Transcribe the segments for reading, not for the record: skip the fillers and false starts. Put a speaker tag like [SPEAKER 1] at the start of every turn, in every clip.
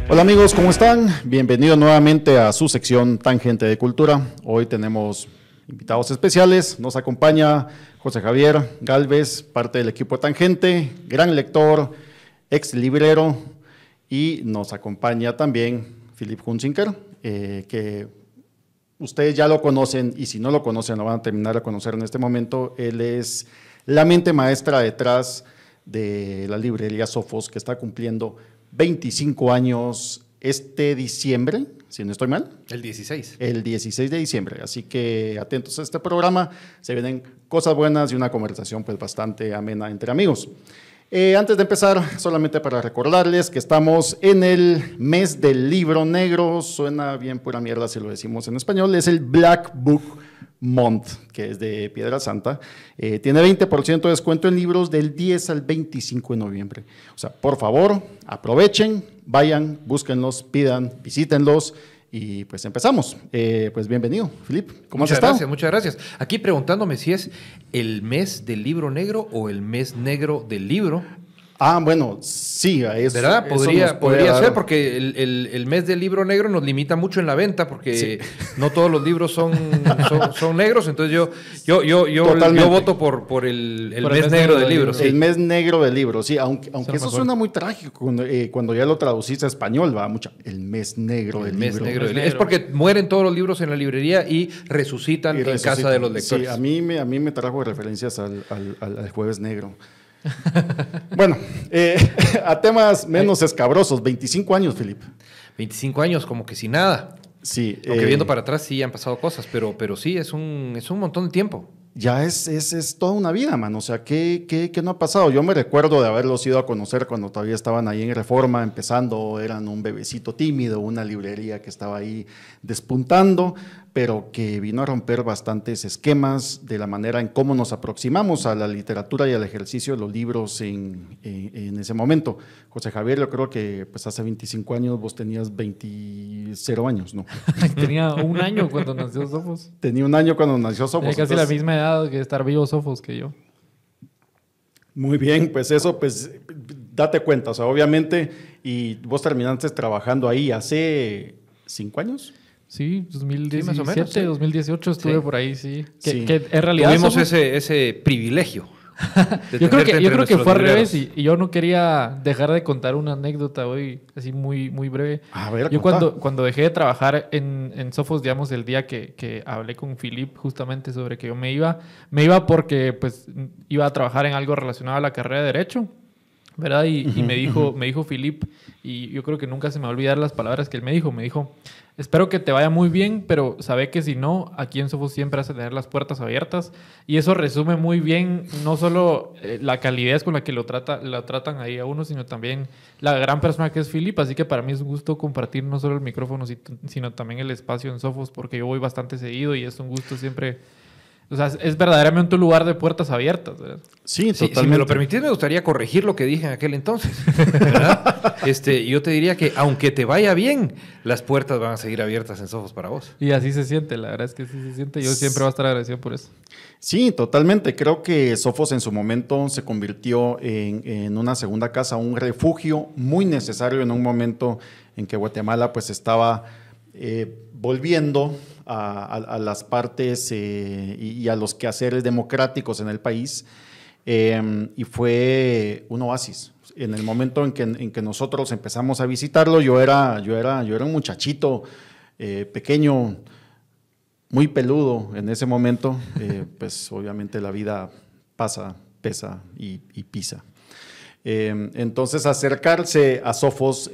[SPEAKER 1] Hola amigos, ¿cómo están? Bienvenidos nuevamente a su sección Tangente de Cultura. Hoy tenemos invitados especiales. Nos acompaña José Javier Galvez, parte del equipo de Tangente, gran lector, ex librero, y nos acompaña también Philip Hunziker, que ustedes ya lo conocen, y si no lo conocen lo van a terminar a conocer en este momento. Él es la mente maestra detrás de la librería Sofos, que está cumpliendo 25 años este diciembre, si no estoy mal.
[SPEAKER 2] El 16.
[SPEAKER 1] El 16 de diciembre, así que atentos a este programa, se vienen cosas buenas y una conversación pues bastante amena entre amigos. Antes de empezar, solamente para recordarles que estamos en el mes del libro negro, suena bien pura mierda si lo decimos en español, es el Black Book Month, que es de Piedra Santa. Tiene 20% de descuento en libros del 10 al 25 de noviembre. O sea, por favor, aprovechen, vayan, búsquenlos, pidan, visítenlos. Y pues empezamos. Pues bienvenido, Philip. ¿Cómo has estado?
[SPEAKER 2] Muchas gracias. Aquí preguntándome si es el mes del libro negro o el mes negro del libro.
[SPEAKER 1] Ah, bueno, sí, eso.
[SPEAKER 2] ¿Verdad? Podría ser, porque el mes del libro negro nos limita mucho en la venta, porque sí, no todos los libros son negros. Entonces yo voto por el mes negro del libro.
[SPEAKER 1] Sí. El mes negro del libro, sí, aunque eso suena muy trágico cuando ya lo traduciste a español, va mucho. El mes negro del libro.
[SPEAKER 2] Es porque mueren todos los libros en la librería y resucitan en casa de los lectores.
[SPEAKER 1] Sí, a mí me trajo referencias al jueves negro. Bueno, a temas menos escabrosos. 25 años, Philip.
[SPEAKER 2] 25 años, como que sin nada.
[SPEAKER 1] Sí.
[SPEAKER 2] Aunque viendo para atrás sí han pasado cosas, pero sí, es un montón de tiempo.
[SPEAKER 1] Ya es toda una vida, man. O sea, ¿qué no ha pasado? Yo me recuerdo de haberlos ido a conocer cuando todavía estaban ahí en Reforma, empezando, eran un bebecito tímido, una librería que estaba ahí despuntando, pero que vino a romper bastantes esquemas de la manera en cómo nos aproximamos a la literatura y al ejercicio de los libros en ese momento. José Javier, yo creo que pues hace 25 años vos tenías 0 años, ¿no?
[SPEAKER 3] Tenía un año cuando nació Sofos.
[SPEAKER 1] Tenía un año cuando nació Sofos.
[SPEAKER 3] Tenía casi la misma edad que estar vivo Sofos que yo.
[SPEAKER 1] Muy bien, pues eso, pues date cuenta, o sea, obviamente, y vos terminaste trabajando ahí hace 5 años.
[SPEAKER 3] Sí, 2017,
[SPEAKER 2] sí, más o menos, sí.
[SPEAKER 3] 2018 estuve
[SPEAKER 2] sí.
[SPEAKER 3] por ahí, sí.
[SPEAKER 1] Sí.
[SPEAKER 3] Que en realidad
[SPEAKER 2] tuvimos
[SPEAKER 3] somos...
[SPEAKER 2] ese privilegio.
[SPEAKER 3] Yo creo que fue al revés y yo no quería dejar de contar una anécdota hoy, así muy, muy breve.
[SPEAKER 1] A ver,
[SPEAKER 3] yo cuando dejé de trabajar en Sofos, digamos, el día que hablé con Philip justamente sobre que yo me iba porque pues iba a trabajar en algo relacionado a la carrera de Derecho, ¿verdad? Y me dijo Philip, y yo creo que nunca se me va a olvidar las palabras que él me dijo, espero que te vaya muy bien, pero sabe que si no, aquí en Sofos siempre vas a tener las puertas abiertas. Y eso resume muy bien no solo la calidez con la que lo tratan ahí a uno, sino también la gran persona que es Philip. Así que para mí es un gusto compartir no solo el micrófono, sino también el espacio en Sofos, porque yo voy bastante seguido y es un gusto siempre... O sea, es verdaderamente un lugar de puertas abiertas, ¿verdad?
[SPEAKER 1] Sí, totalmente.
[SPEAKER 2] Si me lo permitís, me gustaría corregir lo que dije en aquel entonces, ¿verdad? Yo te diría que aunque te vaya bien, las puertas van a seguir abiertas en Sofos para vos.
[SPEAKER 3] Y así se siente, la verdad es que sí se siente. Yo siempre voy a estar agradecido por eso.
[SPEAKER 1] Sí, totalmente. Creo que Sofos en su momento se convirtió en una segunda casa, un refugio muy necesario en un momento en que Guatemala pues estaba volviendo a las partes y a los quehaceres democráticos en el país, y fue un oasis. En el momento en que nosotros empezamos a visitarlo, yo era un muchachito pequeño, muy peludo en ese momento. Pues obviamente la vida pesa y pisa. Entonces acercarse a Sofos,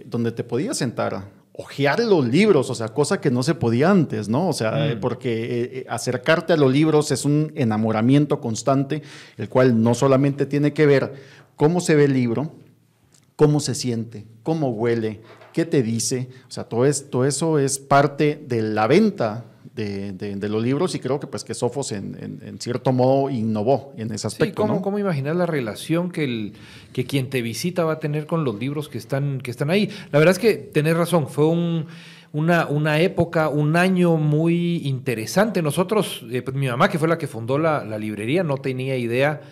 [SPEAKER 1] donde te podías sentar, hojear los libros, o sea, cosa que no se podía antes, ¿no? O sea, porque acercarte a los libros es un enamoramiento constante, el cual no solamente tiene que ver cómo se ve el libro, cómo se siente, cómo huele, qué te dice, o sea, todo eso es parte de la venta de los libros, y creo que pues que Sofos en cierto modo innovó en ese aspecto.
[SPEAKER 2] Sí,
[SPEAKER 1] ¿no?
[SPEAKER 2] ¿Cómo imaginar la relación que quien te visita va a tener con los libros que están ahí? La verdad es que tenés razón, fue una época, un año muy interesante. Nosotros, pues mi mamá, que fue la que fundó la librería, no tenía idea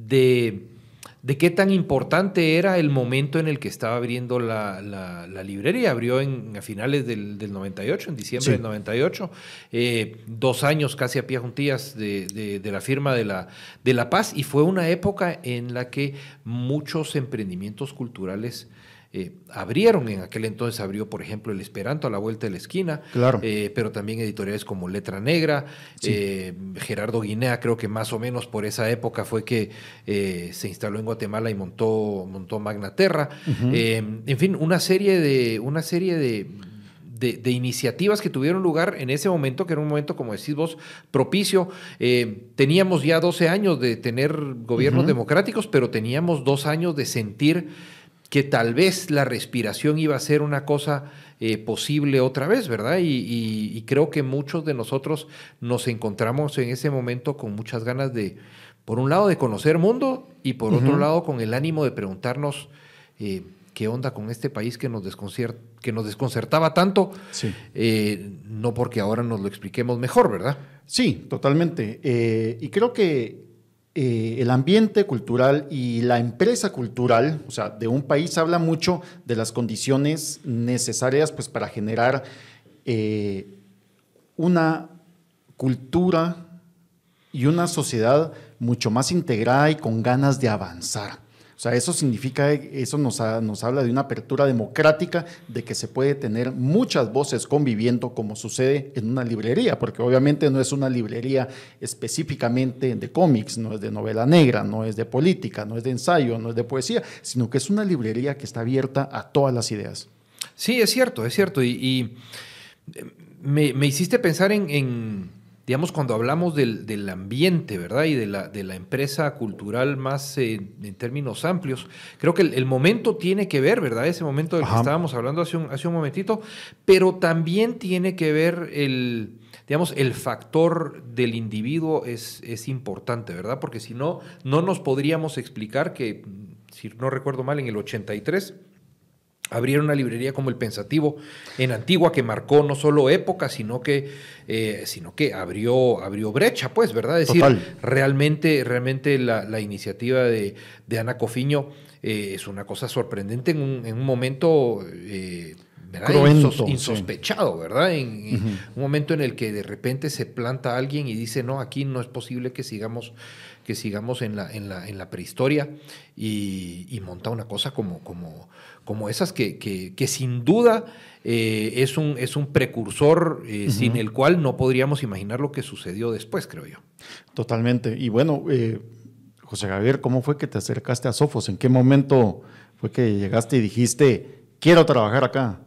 [SPEAKER 2] de qué tan importante era el momento en el que estaba abriendo la librería. Abrió a finales del 98, en diciembre del 98, 2 años casi a pie juntillas de la firma de la paz, y fue una época en la que muchos emprendimientos culturales abrieron. En aquel entonces abrió, por ejemplo, el Esperanto a la vuelta de la esquina,
[SPEAKER 1] claro.
[SPEAKER 2] Pero también editoriales como Letra Negra, Gerardo Guinea, creo que más o menos por esa época fue que se instaló en Guatemala y montó Magna Terra. En fin, una serie de iniciativas que tuvieron lugar en ese momento, que era un momento, como decís vos, propicio. Teníamos ya 12 años de tener gobiernos democráticos, pero teníamos 2 años de sentir que tal vez la respiración iba a ser una cosa posible otra vez, ¿verdad? Y creo que muchos de nosotros nos encontramos en ese momento con muchas ganas de, por un lado, de conocer mundo, y por otro lado, con el ánimo de preguntarnos qué onda con este país que nos desconcertaba tanto, no porque ahora nos lo expliquemos mejor, ¿verdad?
[SPEAKER 1] Sí, totalmente. Y creo que el ambiente cultural y la empresa cultural, o sea, de un país, habla mucho de las condiciones necesarias, pues, para generar una cultura y una sociedad mucho más integrada y con ganas de avanzar. O sea, eso significa, eso nos habla de una apertura democrática, de que se puede tener muchas voces conviviendo, como sucede en una librería, porque obviamente no es una librería específicamente de cómics, no es de novela negra, no es de política, no es de ensayo, no es de poesía, sino que es una librería que está abierta a todas las ideas.
[SPEAKER 2] Sí, es cierto. Y me hiciste pensar en digamos, cuando hablamos del ambiente, ¿verdad? Y de la empresa cultural más en términos amplios, creo que el momento tiene que ver, ¿verdad? Ese momento del que estábamos hablando hace un momentito, pero también tiene que ver digamos, el factor del individuo es importante, ¿verdad? Porque si no, no nos podríamos explicar que, si no recuerdo mal, en el 83... abrieron una librería como El Pensativo en Antigua, que marcó no solo época, sino que abrió brecha, pues, ¿verdad? Es decir, realmente la iniciativa de Ana Cofiño es una cosa sorprendente en un momento
[SPEAKER 1] cruento,
[SPEAKER 2] insospechado, ¿verdad? En un momento en el que de repente se planta alguien y dice, no, aquí no es posible que sigamos en la prehistoria, y monta una cosa como esas que sin duda es un precursor sin el cual no podríamos imaginar lo que sucedió después, creo yo.
[SPEAKER 1] Totalmente. Y bueno, José Javier, ¿cómo fue que te acercaste a Sofos? ¿En qué momento fue que llegaste y dijiste, quiero trabajar acá?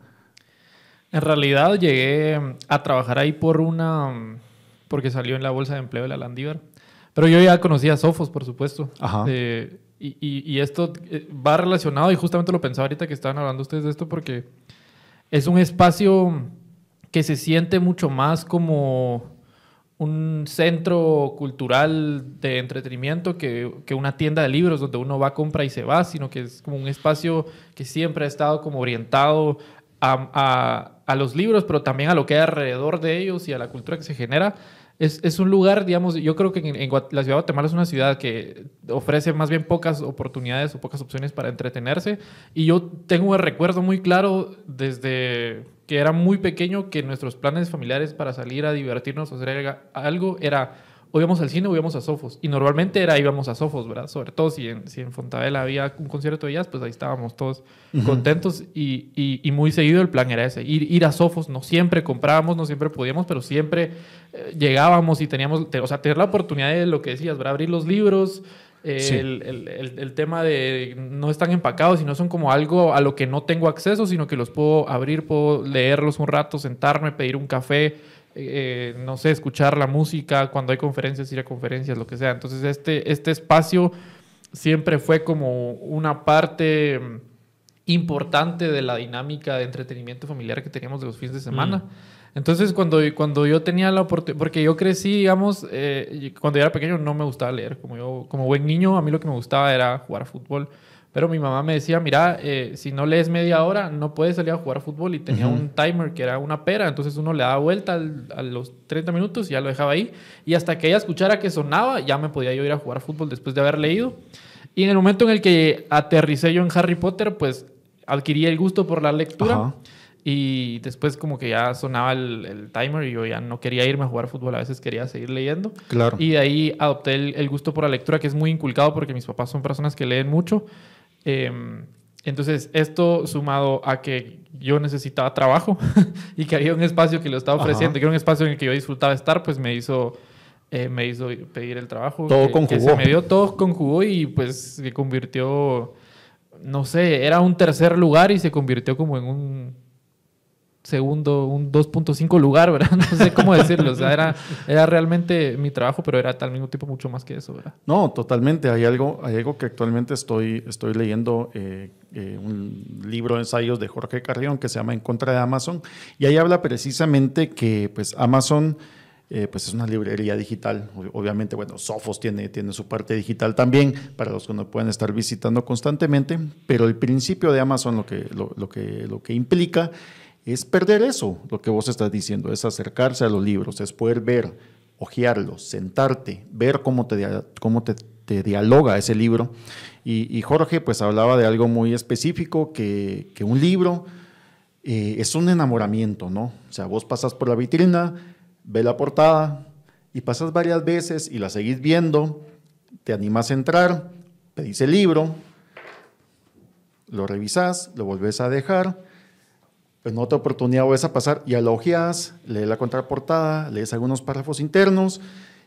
[SPEAKER 3] En realidad llegué a trabajar ahí porque salió en la bolsa de empleo de la Landívar. Pero yo ya conocía a Sofos, por supuesto. Y esto va relacionado, y justamente lo pensaba ahorita que estaban hablando ustedes de esto, porque es un espacio que se siente mucho más como un centro cultural de entretenimiento que una tienda de libros donde uno va, compra y se va, sino que es como un espacio que siempre ha estado como orientado a los libros, pero también a lo que hay alrededor de ellos y a la cultura que se genera. Es un lugar, digamos, yo creo que la ciudad de Guatemala es una ciudad que ofrece más bien pocas oportunidades o pocas opciones para entretenerse. Y yo tengo un recuerdo muy claro desde que era muy pequeño que nuestros planes familiares para salir a divertirnos o hacer algo era o íbamos al cine o íbamos a Sofos. Y normalmente íbamos a Sofos, ¿verdad? Sobre todo si en Fontavela había un concierto de jazz, pues ahí estábamos todos contentos. Y muy seguido el plan era ese, ir a Sofos. No siempre comprábamos, no siempre podíamos, pero siempre llegábamos y teníamos, o sea, tener la oportunidad de lo que decías, ¿verdad? Abrir los libros. El tema de no están empacados y no son como algo a lo que no tengo acceso, sino que los puedo abrir, puedo leerlos un rato, sentarme, pedir un café, no sé, escuchar la música, cuando hay conferencias, ir a conferencias, lo que sea. Entonces este espacio siempre fue como una parte importante de la dinámica de entretenimiento familiar que teníamos de los fines de semana. Entonces cuando yo tenía la oportunidad, porque yo crecí, digamos, cuando yo era pequeño no me gustaba leer, como buen niño, a mí lo que me gustaba era jugar a fútbol, Pero mi mamá me decía, mira, si no lees media hora, no puedes salir a jugar fútbol. Y tenía un timer que era una pera. Entonces uno le daba vuelta a los 30 minutos y ya lo dejaba ahí. Y hasta que ella escuchara que sonaba, ya me podía yo ir a jugar fútbol después de haber leído. Y en el momento en el que aterricé yo en Harry Potter, pues adquirí el gusto por la lectura. Ajá. Y después como que ya sonaba el timer y yo ya no quería irme a jugar fútbol, a veces quería seguir leyendo.
[SPEAKER 1] Claro.
[SPEAKER 3] Y de ahí adopté el gusto por la lectura, que es muy inculcado porque mis papás son personas que leen mucho. Entonces esto sumado a que yo necesitaba trabajo y que había un espacio que lo estaba ofreciendo, que era un espacio en el que yo disfrutaba estar, pues me hizo pedir el trabajo.
[SPEAKER 1] Todo conjugó.
[SPEAKER 3] Que se me dio, todo conjugó y pues se convirtió, no sé, era un tercer lugar y se convirtió como en un segundo, un 2.5 lugar, ¿verdad? No sé cómo decirlo. O sea, era realmente mi trabajo, pero era al mismo tiempo mucho más que eso, ¿verdad?
[SPEAKER 1] No, totalmente. Hay algo que actualmente estoy leyendo, un libro de ensayos de Jorge Carrión que se llama En contra de Amazon, y ahí habla precisamente que pues Amazon pues es una librería digital. Obviamente, bueno, Sophos tiene su parte digital también, para los que no pueden estar visitando constantemente, pero el principio de Amazon lo que implica es perder eso, lo que vos estás diciendo, es acercarse a los libros, es poder ver, hojearlos, sentarte, ver cómo te dialoga ese libro. Y Jorge pues hablaba de algo muy específico, que un libro es un enamoramiento, ¿no? O sea, vos pasas por la vitrina, ves la portada y pasas varias veces y la seguís viendo, te animas a entrar, pedís el libro, lo revisás, lo volvés a dejar. En otra oportunidad vas a pasar y lo hojeas, lees la contraportada, lees algunos párrafos internos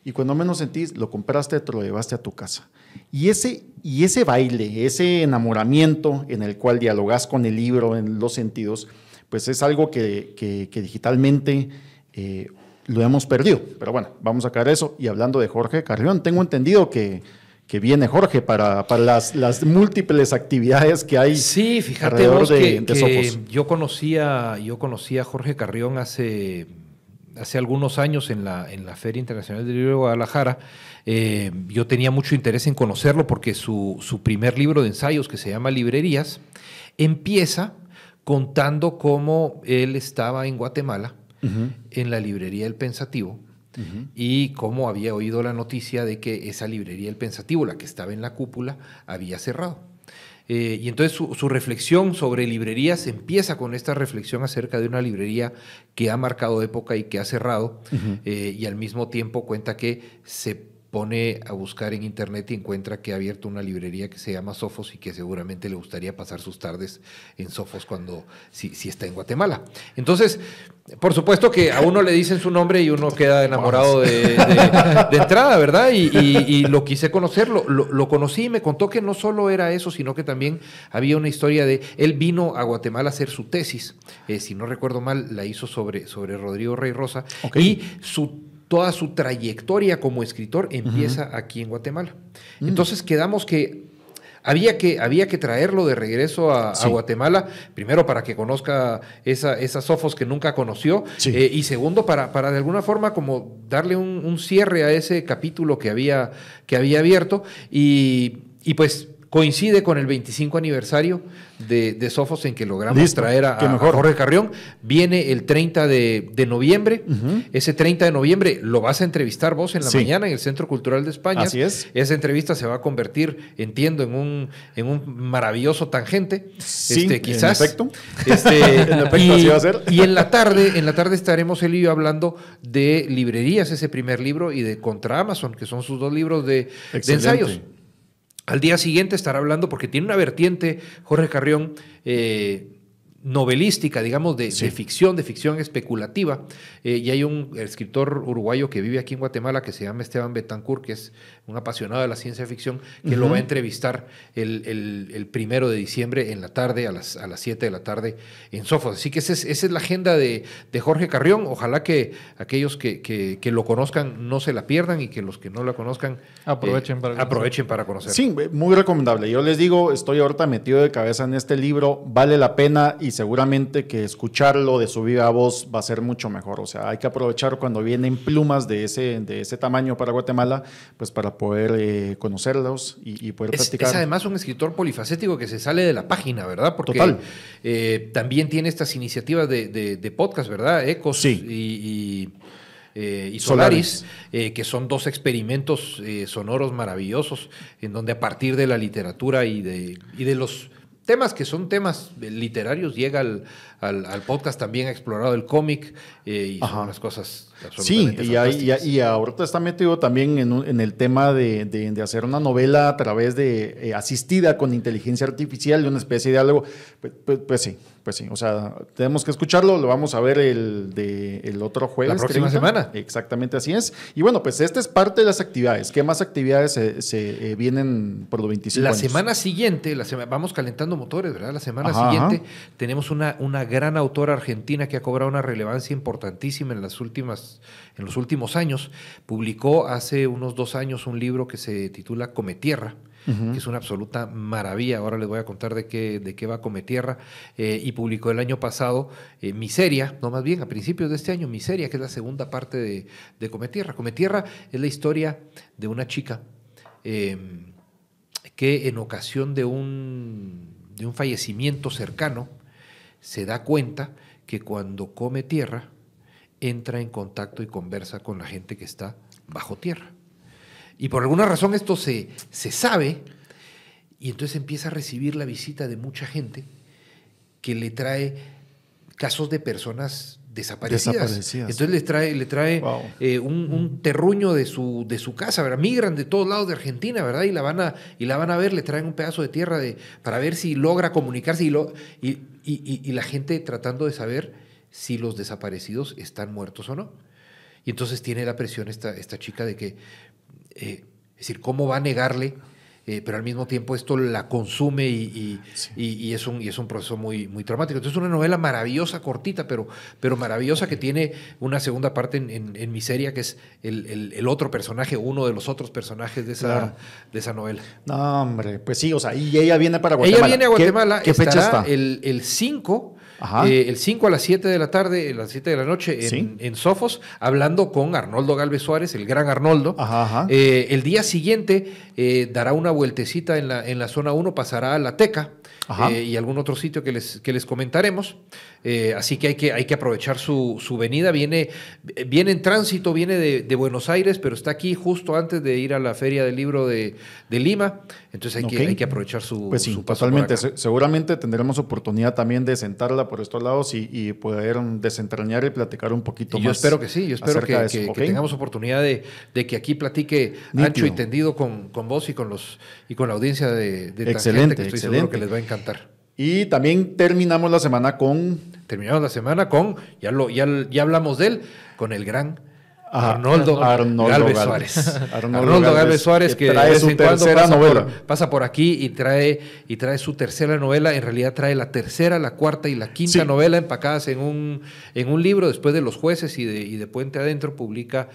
[SPEAKER 1] y cuando menos sentís, lo compraste, te lo llevaste a tu casa. Y ese baile, ese enamoramiento en el cual dialogas con el libro en los sentidos, pues es algo que digitalmente lo hemos perdido. Pero bueno, vamos a sacar eso. Y hablando de Jorge Carrión, tengo entendido que viene Jorge para las múltiples actividades que hay.
[SPEAKER 2] Sí, fíjate vos que yo conocí a Jorge Carrión hace algunos años en la Feria Internacional del Libro de Guadalajara. Yo tenía mucho interés en conocerlo porque su primer libro de ensayos, que se llama Librerías, empieza contando cómo él estaba en Guatemala, en la librería El Pensativo, y cómo había oído la noticia de que esa librería El Pensativo, la que estaba en la cúpula, había cerrado. Y entonces su reflexión sobre librerías empieza con esta reflexión acerca de una librería que ha marcado época y que ha cerrado, y al mismo tiempo cuenta que se pone a buscar en internet y encuentra que ha abierto una librería que se llama Sophos y que seguramente le gustaría pasar sus tardes en Sophos si está en Guatemala. Entonces, por supuesto que a uno le dicen su nombre y uno queda enamorado de entrada, ¿verdad? Y lo quise conocer, lo conocí y me contó que no solo era eso, sino que también había una historia de... Él vino a Guatemala a hacer su tesis, si no recuerdo mal, la hizo sobre Rodrigo Rey Rosa, y toda su trayectoria como escritor empieza aquí en Guatemala. Entonces quedamos que había que traerlo de regreso a Guatemala, primero para que conozca esas Sophos que nunca conoció, y segundo para de alguna forma como darle un cierre a ese capítulo que había abierto, y pues coincide con el 25 aniversario de Sophos en que logramos traer a Jorge Carrión. Viene el 30 de noviembre. Ese 30 de noviembre lo vas a entrevistar vos en la mañana en el Centro Cultural de España.
[SPEAKER 1] Así es.
[SPEAKER 2] Esa entrevista se va a convertir, entiendo, en un maravilloso tangente.
[SPEAKER 1] Sí,
[SPEAKER 2] quizás.
[SPEAKER 1] En efecto. Así va a ser.
[SPEAKER 2] Y en la tarde estaremos él y yo hablando de librerías, ese primer libro, y de Contra Amazon, que son sus dos libros de ensayos. Al día siguiente estará hablando, porque tiene una vertiente, Jorge Carrión, novelística, digamos, de ficción especulativa. Y hay un escritor uruguayo que vive aquí en Guatemala que se llama Esteban Betancourt, que es un apasionado de la ciencia ficción, que lo va a entrevistar el 1 de diciembre en la tarde, a las 7 de la tarde en Sophos. Así que esa es la agenda de Jorge Carrión. Ojalá que aquellos que lo conozcan no se la pierdan, y que los que no la conozcan aprovechen para conocerlo.
[SPEAKER 1] Sí, muy recomendable. Yo les digo, estoy ahorita metido de cabeza en este libro, vale la pena, y seguramente que escucharlo de su viva voz va a ser mucho mejor. O sea, hay que aprovechar cuando vienen plumas de ese tamaño para Guatemala, pues para poder conocerlos y poder practicar.
[SPEAKER 2] Es además un escritor polifacético que se sale de la página, ¿verdad? Porque
[SPEAKER 1] Total.
[SPEAKER 2] También tiene estas iniciativas de podcast, ¿verdad? Ecos
[SPEAKER 1] sí.
[SPEAKER 2] y Solaris, que son dos experimentos sonoros maravillosos, en donde a partir de la literatura y de los temas que son temas literarios, llega al podcast. También ha explorado el cómic y son unas cosas absolutamente fantásticas.
[SPEAKER 1] Y ahorita está metido también en el tema de hacer una novela a través de asistida con inteligencia artificial, de una especie de algo. Pues sí. O sea, tenemos que escucharlo, lo vamos a ver el otro jueves.
[SPEAKER 2] La próxima semana.
[SPEAKER 1] Exactamente, así es. Y bueno, pues esta es parte de las actividades. ¿Qué más actividades se vienen por los 25 años?
[SPEAKER 2] La semana siguiente, vamos calentando motores, ¿verdad? La semana siguiente tenemos una gran autora argentina que ha cobrado una relevancia importantísima en los últimos años. Publicó hace unos 2 años un libro que se titula Cometierra, que es una absoluta maravilla. Ahora les voy a contar de qué va Cometierra. Y publicó el año pasado Miseria, no, más bien a principios de este año, Miseria, que es la segunda parte de Cometierra. Cometierra es la historia de una chica que en ocasión de un fallecimiento cercano se da cuenta que cuando come tierra entra en contacto y conversa con la gente que está bajo tierra. Y por alguna razón esto se sabe, y entonces empieza a recibir la visita de mucha gente que le trae casos de personas desaparecidas. Entonces le trae wow. Un terruño de su casa, ¿verdad? Migran de todos lados de Argentina, ¿verdad? Y la van a ver, le traen un pedazo de tierra para ver si logra comunicarse y la gente tratando de saber si los desaparecidos están muertos o no. Y entonces tiene la presión esta chica de que, es decir, ¿cómo va a negarle? Pero al mismo tiempo esto la consume y es un proceso muy, muy traumático. Entonces es una novela maravillosa, cortita, pero maravillosa, que tiene una segunda parte en Miseria, que es el otro personaje, uno de los otros personajes de esa novela.
[SPEAKER 1] No, hombre, pues sí, o sea, y ella viene para Guatemala.
[SPEAKER 2] Ella viene a Guatemala.
[SPEAKER 1] ¿Qué fecha está?
[SPEAKER 2] El 5... el 5 a las 7 de la tarde, a las 7 de la noche en Sofos, hablando con Arnoldo Galvez Suárez, el gran Arnoldo. El día siguiente dará una vueltecita en la zona 1, pasará a La Teca y algún otro sitio que les comentaremos. Así que hay que aprovechar su venida. Viene en tránsito, viene de Buenos Aires, pero está aquí justo antes de ir a la Feria del Libro de Lima. Entonces hay que aprovechar su paso
[SPEAKER 1] totalmente. Seguramente tendremos oportunidad también de sentarla por estos lados y poder desentrañar y platicar un poquito más.
[SPEAKER 2] Yo espero que sí, yo espero que tengamos oportunidad de que aquí platique ancho y tendido con vos y con la audiencia de
[SPEAKER 1] excelente,
[SPEAKER 2] Tangente, que estoy seguro que les va a encantar.
[SPEAKER 1] Y también terminamos la semana con,
[SPEAKER 2] ya hablamos de él, con el gran Arnoldo Galvez Suárez. Arnoldo Galvez Suárez, que
[SPEAKER 1] trae su tercera novela.
[SPEAKER 2] Pasa por aquí y trae su tercera novela. En realidad trae la tercera, la cuarta y la quinta novela empacadas en un libro. Después de Los Jueces y de Puente Adentro, publica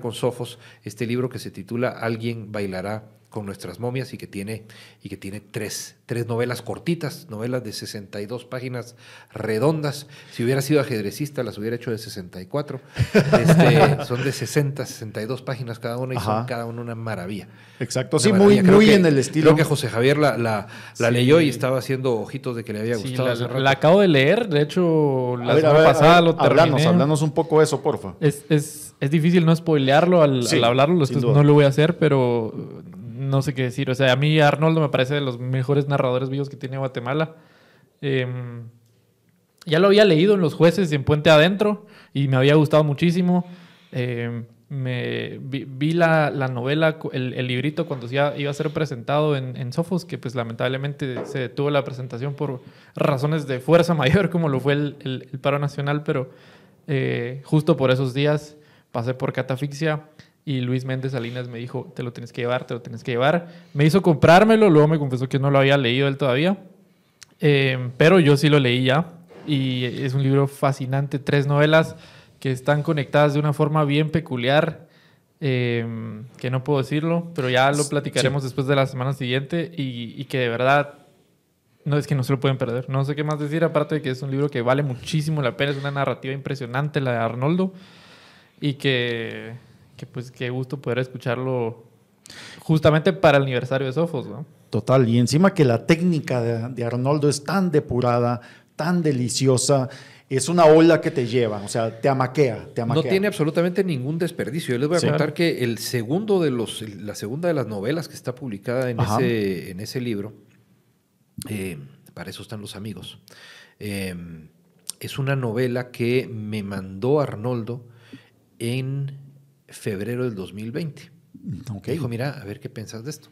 [SPEAKER 2] con Sofos este libro que se titula Alguien bailará con nuestras momias, y que tiene tres novelas cortitas, novelas de 62 páginas redondas. Si hubiera sido ajedrecista, las hubiera hecho de 64. Son de 62 páginas cada una, y son cada una maravilla.
[SPEAKER 1] Exacto, una maravilla. Muy en el estilo.
[SPEAKER 2] Creo que José Javier la leyó y estaba haciendo ojitos de que le había gustado.
[SPEAKER 3] La acabo de leer, de hecho, la semana pasada lo terminé.
[SPEAKER 1] Háblanos un poco de eso, porfa.
[SPEAKER 3] Es difícil no spoilearlo al hablarlo, no lo voy a hacer, pero no sé qué decir. O sea, a mí Arnoldo me parece de los mejores narradores vivos que tiene Guatemala. Ya lo había leído en Los Jueces y en Puente Adentro y me había gustado muchísimo. Vi la novela, el librito, cuando iba a ser presentado en Sofos, que pues lamentablemente se detuvo la presentación por razones de fuerza mayor, como lo fue el paro nacional, pero justo por esos días pasé por Catafixia y Luis Méndez Salinas me dijo, te lo tienes que llevar. Me hizo comprármelo, luego me confesó que no lo había leído él todavía, pero yo sí lo leí ya, y es un libro fascinante, 3 novelas que están conectadas de una forma bien peculiar, que no puedo decirlo, pero ya lo platicaremos después de la semana siguiente, y que de verdad No, es que no se lo pueden perder. No sé qué más decir, aparte de que es un libro que vale muchísimo la pena. Es una narrativa impresionante, la de Arnoldo. Y que pues qué gusto poder escucharlo justamente para el aniversario de Sofos, ¿no?
[SPEAKER 1] Total. Y encima que la técnica de Arnoldo es tan depurada, tan deliciosa. Es una ola que te lleva, o sea, te amaquea.
[SPEAKER 2] No tiene absolutamente ningún desperdicio. Yo les voy a contar que la segunda de las novelas que está publicada en ese libro, para eso están los amigos, es una novela que me mandó Arnoldo en febrero del 2020. Okay. Dijo, mira, a ver qué piensas de esto.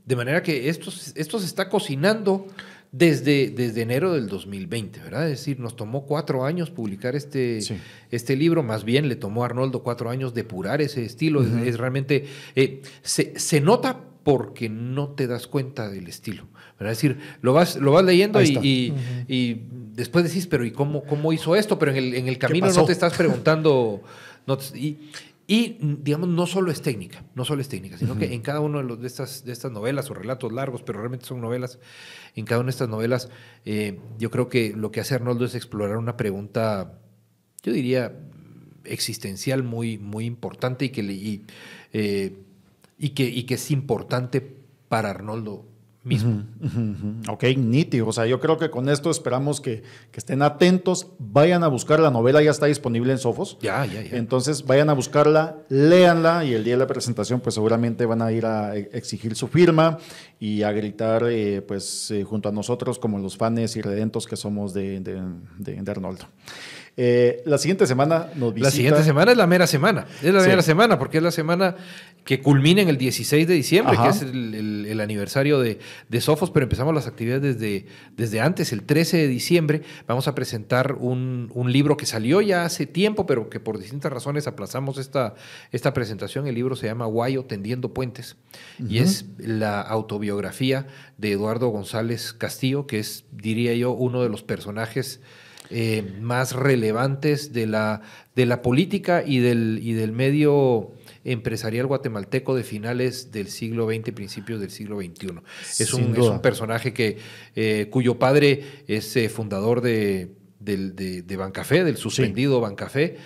[SPEAKER 2] De manera que esto se está cocinando desde enero del 2020, ¿verdad? Es decir, nos tomó 4 años publicar este libro, más bien le tomó a Arnoldo 4 años depurar ese estilo. Es realmente, se nota porque no te das cuenta del estilo, ¿verdad? Es decir, lo vas leyendo y después decís, pero ¿y cómo hizo esto? Pero en el camino no te estás preguntando... Y digamos, no solo es técnica, sino que en cada uno de estas novelas o relatos largos, pero realmente son novelas, en cada una de estas novelas, yo creo que lo que hace Arnoldo es explorar una pregunta, yo diría, existencial muy, muy importante y que es importante para Arnoldo mismo.
[SPEAKER 1] Ok, nítido. O sea, yo creo que con esto esperamos que estén atentos, vayan a buscar la novela, ya está disponible en Sofos.
[SPEAKER 2] Ya.
[SPEAKER 1] Entonces vayan a buscarla, léanla y el día de la presentación pues seguramente van a ir a exigir su firma y a gritar junto a nosotros como los fans irredentos que somos de Arnoldo. La siguiente semana nos visita...
[SPEAKER 2] La siguiente semana es la mera semana. Es la mera semana, porque es la semana que culmina en el 16 de diciembre, que es el aniversario de Sofos, pero empezamos las actividades desde antes, el 13 de diciembre. Vamos a presentar un libro que salió ya hace tiempo, pero que por distintas razones aplazamos esta presentación. El libro se llama Guayo Tendiendo Puentes, y es la autobiografía de Eduardo González Castillo, que es, diría yo, uno de los personajes más relevantes de la política y del medio empresarial guatemalteco de finales del siglo XX, principios del siglo XXI. Es un personaje cuyo padre es fundador de Bancafé, del suspendido Bancafé.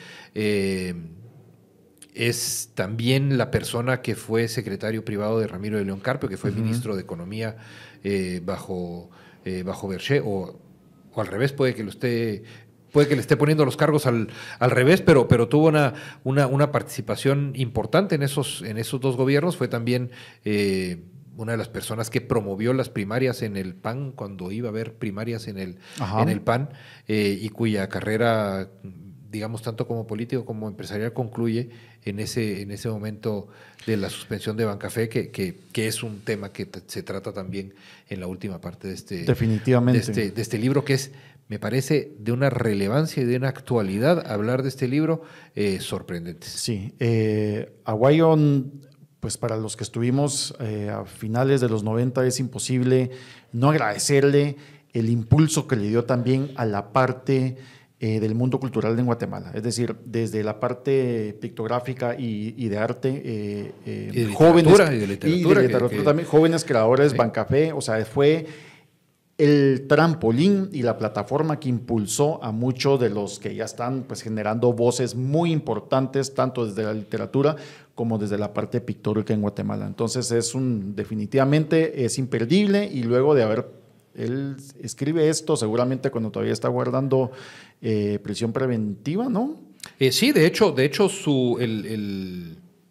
[SPEAKER 2] Es también la persona que fue secretario privado de Ramiro de León Carpio, que fue ministro de Economía bajo Berché, o al revés, puede que le esté poniendo los cargos al revés, pero tuvo una participación importante en esos 2 gobiernos. Fue también una de las personas que promovió las primarias en el PAN, cuando iba a haber primarias en el PAN, y cuya carrera, digamos, tanto como político como empresarial, concluye en ese momento de la suspensión de Bancafé, que es un tema que se trata también en la última parte
[SPEAKER 1] definitivamente
[SPEAKER 2] de este libro, que me parece de una relevancia y de una actualidad hablar de este libro sorprendentes.
[SPEAKER 1] Sí, Aguayo, pues para los que estuvimos a finales de los 90 es imposible no agradecerle el impulso que le dio también a la parte del mundo cultural en Guatemala, es decir, desde la parte pictográfica y de arte, jóvenes
[SPEAKER 2] y de literatura
[SPEAKER 1] también, jóvenes creadores, Bancafé, o sea, fue el trampolín y la plataforma que impulsó a muchos de los que ya están pues generando voces muy importantes, tanto desde la literatura como desde la parte pictórica en Guatemala. Entonces definitivamente es imperdible, y luego de él escribe esto seguramente cuando todavía está guardando prisión preventiva, ¿no?
[SPEAKER 2] Sí, de hecho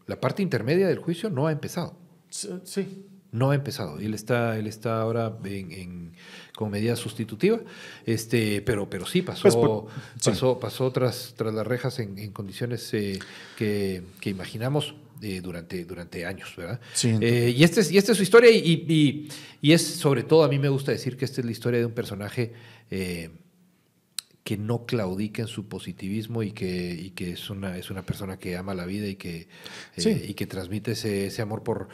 [SPEAKER 2] la parte intermedia del juicio no ha empezado.
[SPEAKER 1] Sí.
[SPEAKER 2] No ha empezado. Él está ahora como medida sustitutiva, pero sí pasó tras las rejas en condiciones que imaginamos durante años, ¿verdad?
[SPEAKER 1] Sí,
[SPEAKER 2] y esta es su historia, y es, sobre todo, a mí me gusta decir que esta es la historia de un personaje que no claudica en su positivismo y que es una persona que ama la vida y que transmite ese amor por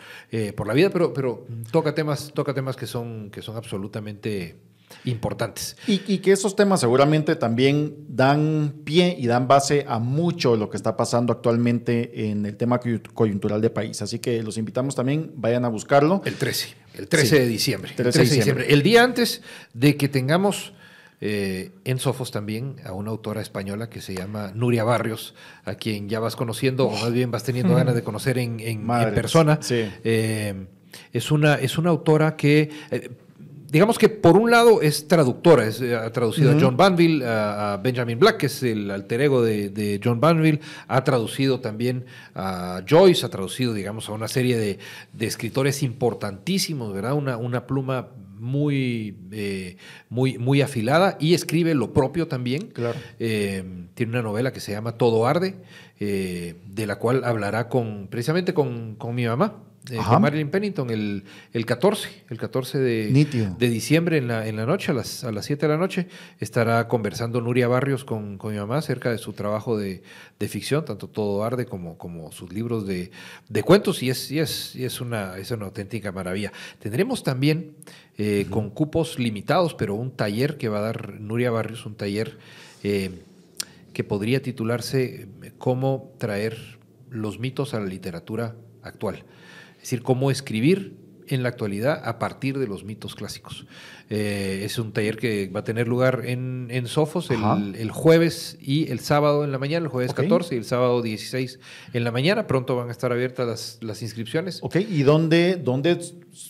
[SPEAKER 2] la vida, pero toca temas que son absolutamente importantes.
[SPEAKER 1] Y que esos temas seguramente también dan pie y dan base a mucho de lo que está pasando actualmente en el tema coyuntural de país. Así que los invitamos también, vayan a buscarlo.
[SPEAKER 2] El 13. El 13 de diciembre. 13 de diciembre. El día antes de que tengamos en Sofos también a una autora española que se llama Nuria Barrios, a quien ya vas conociendo, o más bien vas teniendo ganas de conocer en persona.
[SPEAKER 1] Sí.
[SPEAKER 2] Es una autora que... digamos que por un lado es traductora, ha traducido a John Banville, a Benjamin Black, que es el alter ego de John Banville, ha traducido también a Joyce, ha traducido, digamos, a una serie de escritores importantísimos, ¿verdad? Una pluma muy afilada, y escribe lo propio también.
[SPEAKER 1] Claro.
[SPEAKER 2] Tiene una novela que se llama Todo Arde, de la cual hablará precisamente con mi mamá. Con Marilyn Pennington el 14 de diciembre en la noche, a las 7 de la noche, estará conversando Nuria Barrios con mi mamá acerca de su trabajo de ficción, tanto Todo Arde como sus libros de cuentos, y es una auténtica maravilla. Tendremos también con cupos limitados, pero un taller que va a dar Nuria Barrios, un taller que podría titularse Cómo traer los mitos a la literatura actual. Es decir, cómo escribir en la actualidad a partir de los mitos clásicos. Es un taller que va a tener lugar en Sofos el jueves y el sábado en la mañana, el jueves 14 y el sábado 16 en la mañana. Pronto van a estar abiertas las inscripciones.
[SPEAKER 1] Ok, ¿y dónde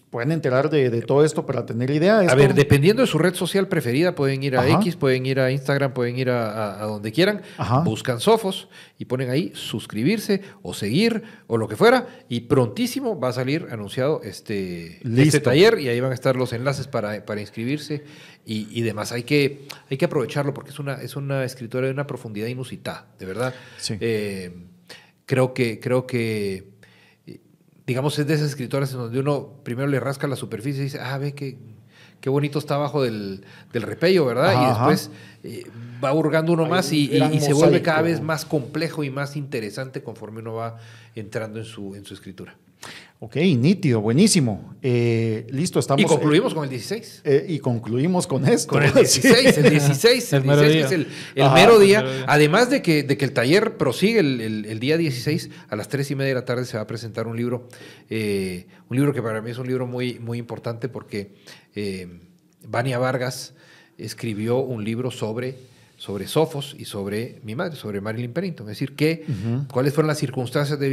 [SPEAKER 1] pueden enterar de todo esto para tener idea?
[SPEAKER 2] A ver, dependiendo de su red social preferida, pueden ir a X, pueden ir a Instagram, pueden ir a donde quieran, buscan Sofos y ponen ahí suscribirse o seguir o lo que fuera, y prontísimo va a salir anunciado este taller, y ahí van a estar los enlaces para inscribirse y demás. Hay que aprovecharlo porque es una escritora de una profundidad inusitada, de verdad.
[SPEAKER 1] Sí.
[SPEAKER 2] Creo que digamos, es de esas escritoras en donde uno primero le rasca la superficie y dice, ve qué bonito está abajo del repello, ¿verdad? Y después va hurgando uno más y se vuelve cada vez más complejo y más interesante conforme uno va entrando en su escritura.
[SPEAKER 1] Ok, nítido, buenísimo. Listo, estamos...
[SPEAKER 2] Y concluimos con el 16.
[SPEAKER 1] Y concluimos con esto.
[SPEAKER 2] Con el 16, el 16 que es el mero día. Además de que el taller prosigue el día 16, a las 3:30 de la tarde se va a presentar un libro que para mí es un libro muy, muy importante porque Vania Vargas escribió un libro sobre Sofos y sobre mi madre, sobre Marilyn Pennington. Es decir, cuáles fueron las circunstancias de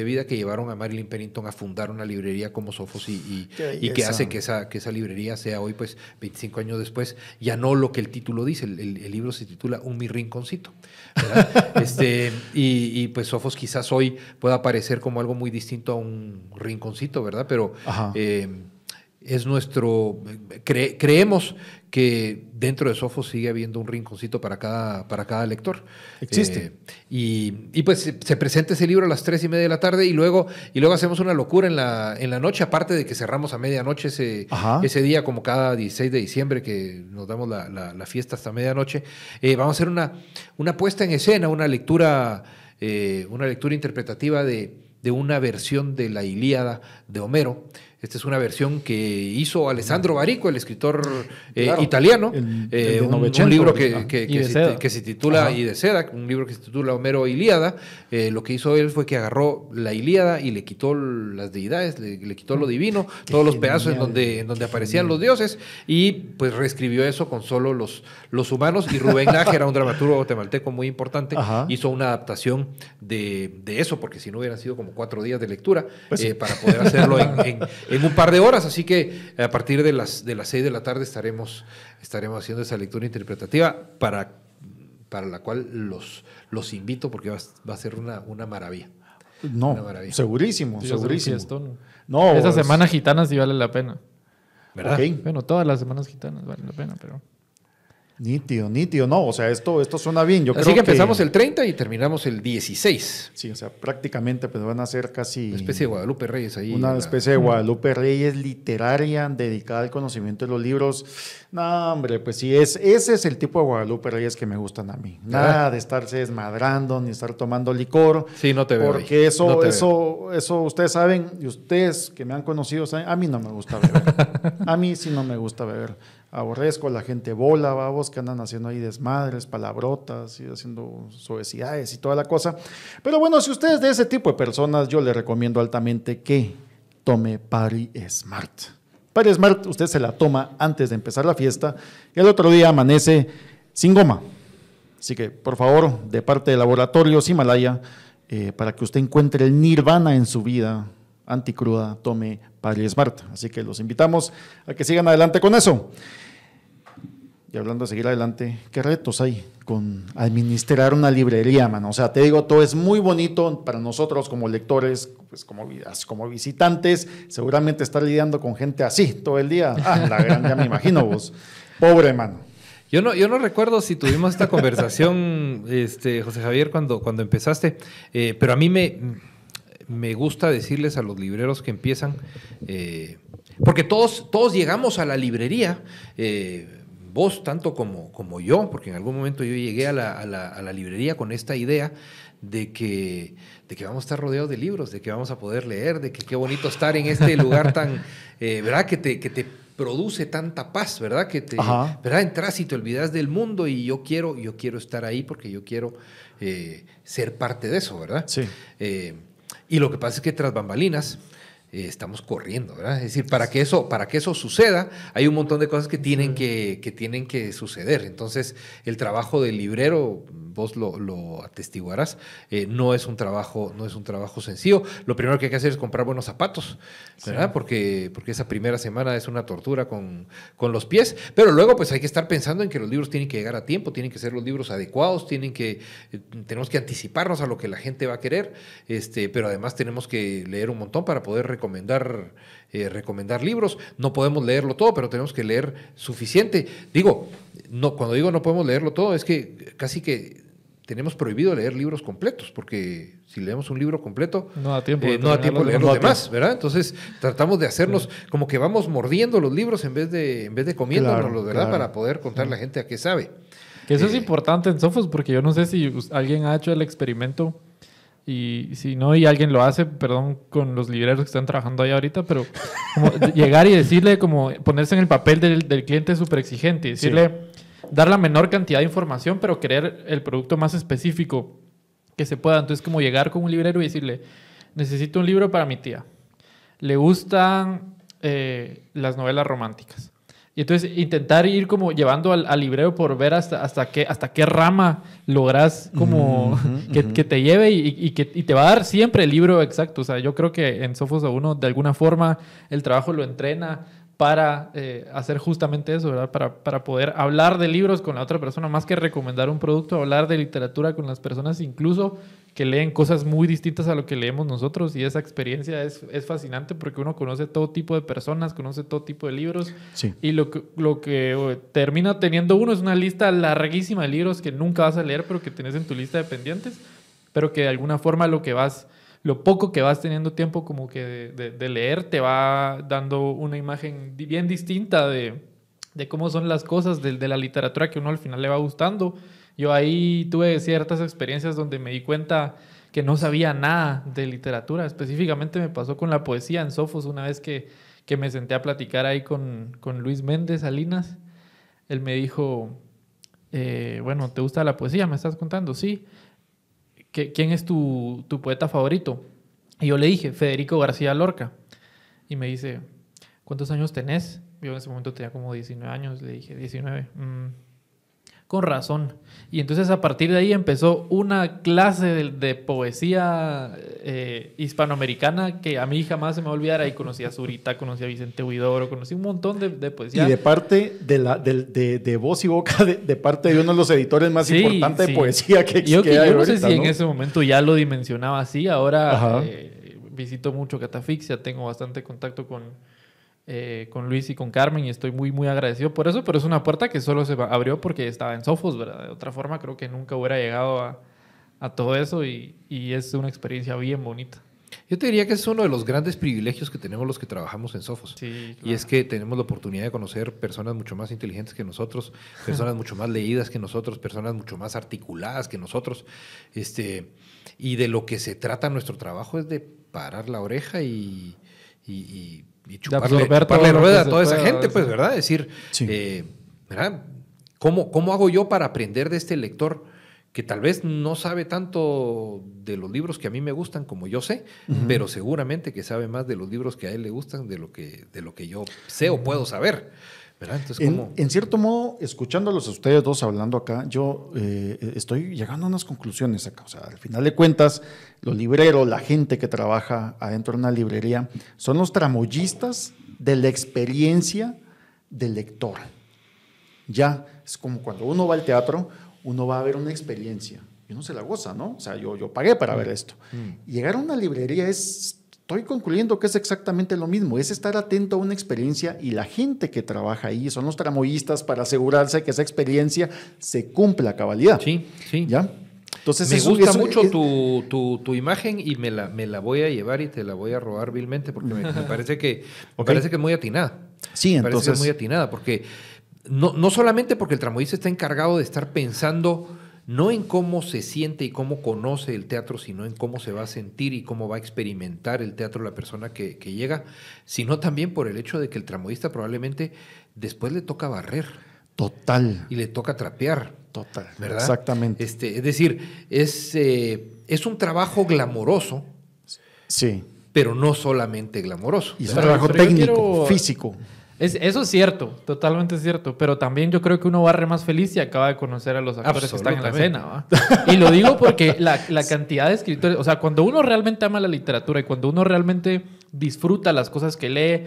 [SPEAKER 2] vida que llevaron a Marilyn Pennington a fundar una librería como Sofos y que hace que esa librería sea hoy, pues 25 años después, ya no lo que el título dice. El libro se titula Un Mi Rinconcito, ¿verdad? Y pues Sofos quizás hoy pueda parecer como algo muy distinto a un rinconcito, ¿verdad? Pero es creemos que dentro de Sofos sigue habiendo un rinconcito para cada lector.
[SPEAKER 1] Existe.
[SPEAKER 2] Y pues se presenta ese libro a las 3:30 de la tarde y luego hacemos una locura en la noche, aparte de que cerramos a medianoche ese día, como cada 16 de diciembre que nos damos la fiesta hasta medianoche. Vamos a hacer una puesta en escena, una lectura interpretativa de una versión de la Ilíada de Homero. Esta es una versión que hizo Alessandro Barico, el escritor italiano, un libro que se titula Y de Seda, un libro que se titula Homero Ilíada. Lo que hizo él fue que agarró la Ilíada y le quitó las deidades, le quitó lo divino, todos los pedazos en donde aparecían los dioses, y pues reescribió eso con solo los humanos. Y Rubén Nájera, un dramaturgo guatemalteco muy importante, hizo una adaptación de eso, porque si no hubieran sido como 4 días de lectura, pues para poder hacerlo en un par de horas. Así que a partir de las 6 de la tarde estaremos haciendo esa lectura interpretativa para la cual los invito, porque va a ser una maravilla.
[SPEAKER 1] No, una maravilla. Segurísimo.
[SPEAKER 3] No, esa semana gitana sí vale la pena.
[SPEAKER 2] ¿Verdad?
[SPEAKER 1] Okay.
[SPEAKER 3] Bueno, todas las semanas gitanas valen la pena, pero...
[SPEAKER 1] Nítido. No, o sea, esto suena bien.
[SPEAKER 2] Así que empezamos el 30 y terminamos el 16.
[SPEAKER 1] Sí, o sea, prácticamente pues van a ser casi...
[SPEAKER 2] Una especie de Guadalupe Reyes ahí.
[SPEAKER 1] Una especie de Guadalupe Reyes literaria dedicada al conocimiento de los libros. No, hombre, pues sí, ese es el tipo de Guadalupe Reyes que me gustan a mí. Nada de estarse desmadrando ni estar tomando licor.
[SPEAKER 2] Sí, no te veo.
[SPEAKER 1] Porque eso ustedes saben, y ustedes que me han conocido saben, a mí no me gusta beber. A mí sí no me gusta beber. Aborrezco a la gente bola, babos, que andan haciendo ahí desmadres, palabrotas y haciendo suavecidades y toda la cosa. Pero bueno, si usted es de ese tipo de personas, yo le recomiendo altamente que tome Party Smart. Para Smart usted se la toma antes de empezar la fiesta y el otro día amanece sin goma. Así que, por favor, de parte de Laboratorios Himalaya, para que usted encuentre el nirvana en su vida anticruda, tome Padre Smart. Así que los invitamos a que sigan adelante con eso. Y hablando de seguir adelante, ¿qué retos hay con administrar una librería, mano? O sea, te digo, todo es muy bonito para nosotros como lectores, pues como visitantes, seguramente estar lidiando con gente así todo el día. La gran, ya me imagino vos. Pobre, mano.
[SPEAKER 2] Yo no recuerdo si tuvimos esta conversación, José Javier, cuando empezaste, pero a mí me gusta decirles a los libreros que empiezan, porque todos llegamos a la librería, vos tanto como yo, porque en algún momento yo llegué a la librería con esta idea de que vamos a estar rodeados de libros, de que vamos a poder leer, de que qué bonito estar en este lugar tan, ¿verdad? Que te produce tanta paz, ¿verdad? ¿Verdad? Entras y te olvidas del mundo y yo quiero estar ahí porque yo quiero ser parte de eso, ¿verdad?
[SPEAKER 1] Sí.
[SPEAKER 2] Y lo que pasa es que tras bambalinas estamos corriendo, ¿verdad? Es decir, para que eso suceda, hay un montón de cosas que tienen que suceder. Entonces, el trabajo del librero, vos lo atestiguarás, no es un trabajo sencillo. Lo primero que hay que hacer es comprar buenos zapatos, ¿verdad? Sí. Porque esa primera semana es una tortura con los pies, pero luego pues hay que estar pensando en que los libros tienen que llegar a tiempo, tienen que ser los libros adecuados, tenemos que anticiparnos a lo que la gente va a querer, pero además tenemos que leer un montón para poder recomendar libros. No podemos leerlo todo, pero tenemos que leer suficiente. Cuando digo no podemos leerlo todo, es que casi que tenemos prohibido leer libros completos, porque si leemos un libro completo, no da tiempo de leer los demás, ¿verdad? Entonces tratamos de hacernos como que vamos mordiendo los libros en vez de comiéndonos, ¿verdad? Claro. Para poder contarle a la gente a qué sabe.
[SPEAKER 3] Que eso es importante en Sofos, porque yo no sé si alguien ha hecho el experimento. Y si no, y alguien lo hace, perdón, con los libreros que están trabajando ahí ahorita, pero como llegar y decirle, como ponerse en el papel del cliente súper exigente, y decirle, dar la menor cantidad de información, pero querer el producto más específico que se pueda. Entonces, como llegar con un librero y decirle, necesito un libro para mi tía. Le gustan las novelas románticas. Y entonces intentar ir como llevando al librero por ver hasta qué rama logras como que te lleve y te va a dar siempre el libro exacto. O sea, yo creo que en Sofos a uno de alguna forma el trabajo lo entrena para hacer justamente eso, ¿verdad? Para poder hablar de libros con la otra persona, más que recomendar un producto, hablar de literatura con las personas incluso que leen cosas muy distintas a lo que leemos nosotros, y esa experiencia es fascinante porque uno conoce todo tipo de personas, conoce todo tipo de libros, y lo que termina teniendo uno es una lista larguísima de libros que nunca vas a leer, pero que tenés en tu lista de pendientes, pero que de alguna forma lo poco que vas teniendo tiempo como que de leer te va dando una imagen bien distinta de cómo son las cosas, de la literatura que uno al final le va gustando. Yo ahí tuve ciertas experiencias donde me di cuenta que no sabía nada de literatura. Específicamente me pasó con la poesía en Sofos una vez que me senté a platicar ahí con Luis Méndez Salinas. Él me dijo, bueno, ¿te gusta la poesía? ¿Me estás contando? Sí. ¿Quién es tu poeta favorito? Y yo le dije, Federico García Lorca. Y me dice, ¿cuántos años tenés? Yo en ese momento tenía como 19 años. Le dije, 19. Con razón. Y entonces a partir de ahí empezó una clase de poesía hispanoamericana que a mí jamás se me va a olvidar. Ahí conocí a Zurita, conocí a Vicente Huidobro, conocí un montón de poesía.
[SPEAKER 1] Y de parte de voz y boca, de parte de uno de los editores más importantes de poesía que
[SPEAKER 3] yo
[SPEAKER 1] hay
[SPEAKER 3] no
[SPEAKER 1] ahorita,
[SPEAKER 3] sé si en ese momento ya lo dimensionaba así. Ahora visito mucho Catafixia, tengo bastante contacto con Luis y con Carmen, y estoy muy, muy agradecido por eso, pero es una puerta que solo se abrió porque estaba en Sofos, ¿verdad? De otra forma creo que nunca hubiera llegado a todo eso, y es una experiencia bien bonita.
[SPEAKER 2] Yo te diría que es uno de los grandes privilegios que tenemos los que trabajamos en Sofos.
[SPEAKER 3] Sí, claro.
[SPEAKER 2] Y es que tenemos la oportunidad de conocer personas mucho más inteligentes que nosotros, personas mucho más leídas que nosotros, personas mucho más articuladas que nosotros. Y de lo que se trata nuestro trabajo es de parar la oreja y chuparle rueda a toda esa gente, pues, ¿verdad? Es decir, ¿verdad? ¿Cómo hago yo para aprender de este lector que tal vez no sabe tanto de los libros que a mí me gustan como yo sé, pero seguramente que sabe más de los libros que a él le gustan de lo que yo sé o puedo saber. ¿Verdad? Entonces,
[SPEAKER 1] en cierto modo, escuchándolos a ustedes dos hablando acá, yo estoy llegando a unas conclusiones acá. O sea, al final de cuentas, los libreros, la gente que trabaja adentro de una librería, son los tramoyistas de la experiencia del lector. Ya, es como cuando uno va al teatro, uno va a ver una experiencia y uno se la goza, ¿no? O sea, yo pagué para ver esto. Llegar a una librería estoy concluyendo que es exactamente lo mismo, es estar atento a una experiencia y la gente que trabaja ahí son los tramoyistas para asegurarse que esa experiencia se cumpla a cabalidad.
[SPEAKER 2] Sí, sí.
[SPEAKER 1] ¿Ya? Entonces,
[SPEAKER 2] me gusta mucho tu imagen y me la voy a llevar y te la voy a robar vilmente porque me parece que es muy atinada.
[SPEAKER 1] Sí, entonces.
[SPEAKER 2] Parece que es muy atinada porque no solamente porque el tramoyista está encargado de estar pensando no en cómo se siente y cómo conoce el teatro, sino en cómo se va a sentir y cómo va a experimentar el teatro la persona que llega, sino también por el hecho de que el tramoyista probablemente después le toca barrer.
[SPEAKER 1] Total.
[SPEAKER 2] Y le toca trapear.
[SPEAKER 1] Total.
[SPEAKER 2] ¿Verdad?
[SPEAKER 1] Exactamente.
[SPEAKER 2] Es decir, es un trabajo glamoroso.
[SPEAKER 1] Sí.
[SPEAKER 2] Pero no solamente glamoroso.
[SPEAKER 1] Y es un trabajo técnico, físico.
[SPEAKER 3] Eso es cierto, totalmente cierto, pero también yo creo que uno barre más feliz y acaba de conocer a los actores que están en la escena, ¿va? Y lo digo porque la cantidad de escritores, o sea, cuando uno realmente ama la literatura y cuando uno realmente disfruta las cosas que lee,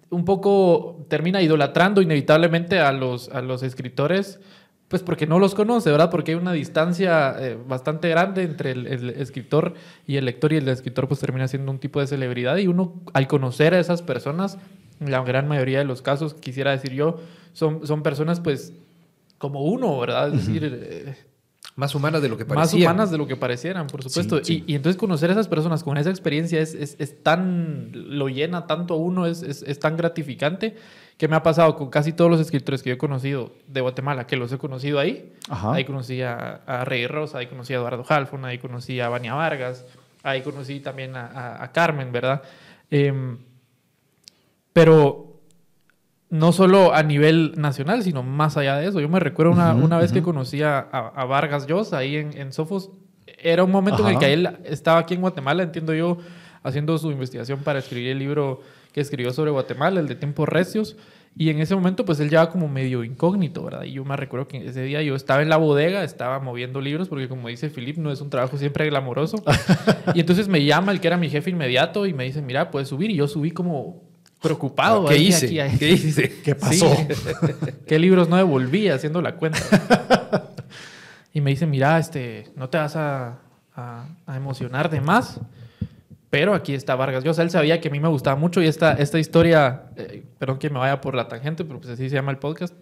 [SPEAKER 3] un poco termina idolatrando inevitablemente a los escritores, pues porque no los conoce, ¿verdad? Porque hay una distancia bastante grande entre el escritor y el lector, y el escritor pues termina siendo un tipo de celebridad, y uno al conocer a esas personas, la gran mayoría de los casos, quisiera decir yo, son personas pues como uno, ¿verdad? Es decir,
[SPEAKER 2] más humanas de lo que parecían.
[SPEAKER 3] Más humanas de lo que parecieran, por supuesto. Sí, sí. Y entonces conocer a esas personas con esa experiencia es tan, lo llena tanto a uno, es tan gratificante, que me ha pasado con casi todos los escritores que yo he conocido de Guatemala, que los he conocido ahí. Ajá. Ahí conocí a Rey Rosa, ahí conocí a Eduardo Halfon, ahí conocí a Vania Vargas, ahí conocí también a Carmen, ¿verdad? Pero no solo a nivel nacional, sino más allá de eso. Yo me recuerdo una vez que conocí a Vargas Llosa ahí en Sofos. Era un momento en el que él estaba aquí en Guatemala, entiendo yo, haciendo su investigación para escribir el libro que escribió sobre Guatemala, el de Tiempos Recios. Y en ese momento, pues él ya va como medio incógnito, ¿verdad? Y yo me recuerdo que ese día yo estaba en la bodega, estaba moviendo libros, porque como dice Philip, no es un trabajo siempre glamoroso. Y entonces me llama el que era mi jefe inmediato y me dice, mira, puedes subir. Y yo subí como preocupado.
[SPEAKER 2] ¿Qué hice?
[SPEAKER 3] ¿Qué hice?
[SPEAKER 1] ¿Qué pasó?
[SPEAKER 3] Sí. ¿Qué libros no devolví haciendo la cuenta? Y me dice, mira, no te vas a emocionar de más, pero aquí está Vargas Llosa. Él sabía que a mí me gustaba mucho y esta historia, perdón que me vaya por la tangente, pero pues así se llama el podcast.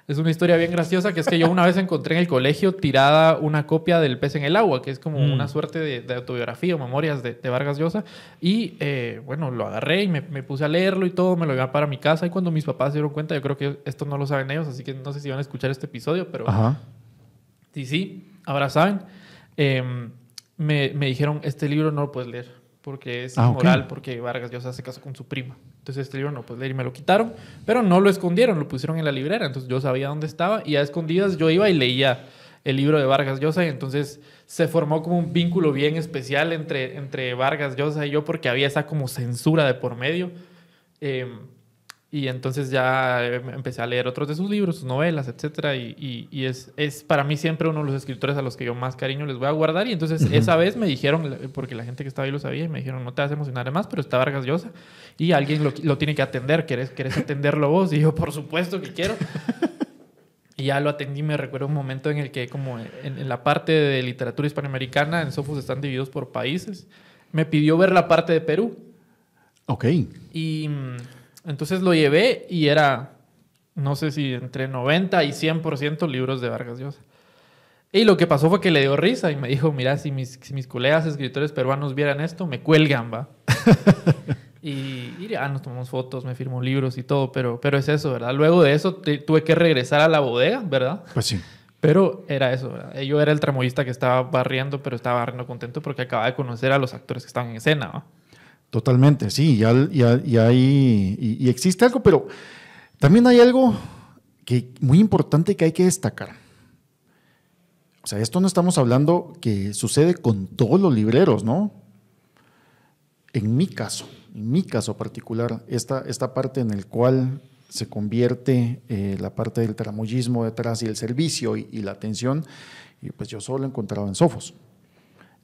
[SPEAKER 3] Es una historia bien graciosa, que es que yo una vez encontré en el colegio tirada una copia del Pez en el agua, que es como una suerte de autobiografía o memorias de Vargas Llosa. Y bueno, lo agarré y me puse a leerlo y todo, me lo llevé para mi casa. Y cuando mis papás se dieron cuenta, yo creo que esto no lo saben ellos, así que no sé si van a escuchar este episodio, pero sí, ahora saben. Me dijeron, este libro no lo puedes leer porque es inmoral, porque Vargas Llosa se casó con su prima. Entonces este libro no puedes leer, y me lo quitaron, pero no lo escondieron, lo pusieron en la librera. Entonces yo sabía dónde estaba y a escondidas yo iba y leía el libro de Vargas Llosa, y entonces se formó como un vínculo bien especial entre Vargas Llosa y yo, porque había esa como censura de por medio. Y entonces ya empecé a leer otros de sus libros, sus novelas, etcétera, y es para mí siempre uno de los escritores a los que yo más cariño les voy a guardar. Y entonces esa vez me dijeron, porque la gente que estaba ahí lo sabía, y me dijeron, no te vas a emocionar más, pero está Vargas Llosa y alguien lo tiene que atender. ¿Querés atenderlo vos? Y yo, por supuesto que quiero. Y ya lo atendí. Me recuerdo un momento en el que, como en la parte de literatura hispanoamericana, en Sofos están divididos por países, me pidió ver la parte de Perú.
[SPEAKER 1] Ok.
[SPEAKER 3] Y entonces lo llevé y era, no sé si entre 90 y 100% libros de Vargas Llosa. Y lo que pasó fue que le dio risa y me dijo, mira, si mis colegas escritores peruanos vieran esto, me cuelgan, ¿va? y ya nos tomamos fotos, me firmó libros y todo, pero es eso, ¿verdad? Luego de eso tuve que regresar a la bodega, ¿verdad?
[SPEAKER 1] Pues sí.
[SPEAKER 3] Pero era eso, ¿verdad? Yo era el tramoyista que estaba barriendo, pero estaba barriendo contento porque acababa de conocer a los actores que estaban en escena, ¿va?
[SPEAKER 1] Totalmente, sí, y existe algo, pero también hay algo muy importante que hay que destacar. O sea, esto no estamos hablando que sucede con todos los libreros, ¿no? En mi caso particular, esta parte en el cual se convierte la parte del tramoyismo detrás y el servicio y la atención, y pues yo solo lo he encontrado en Sofos.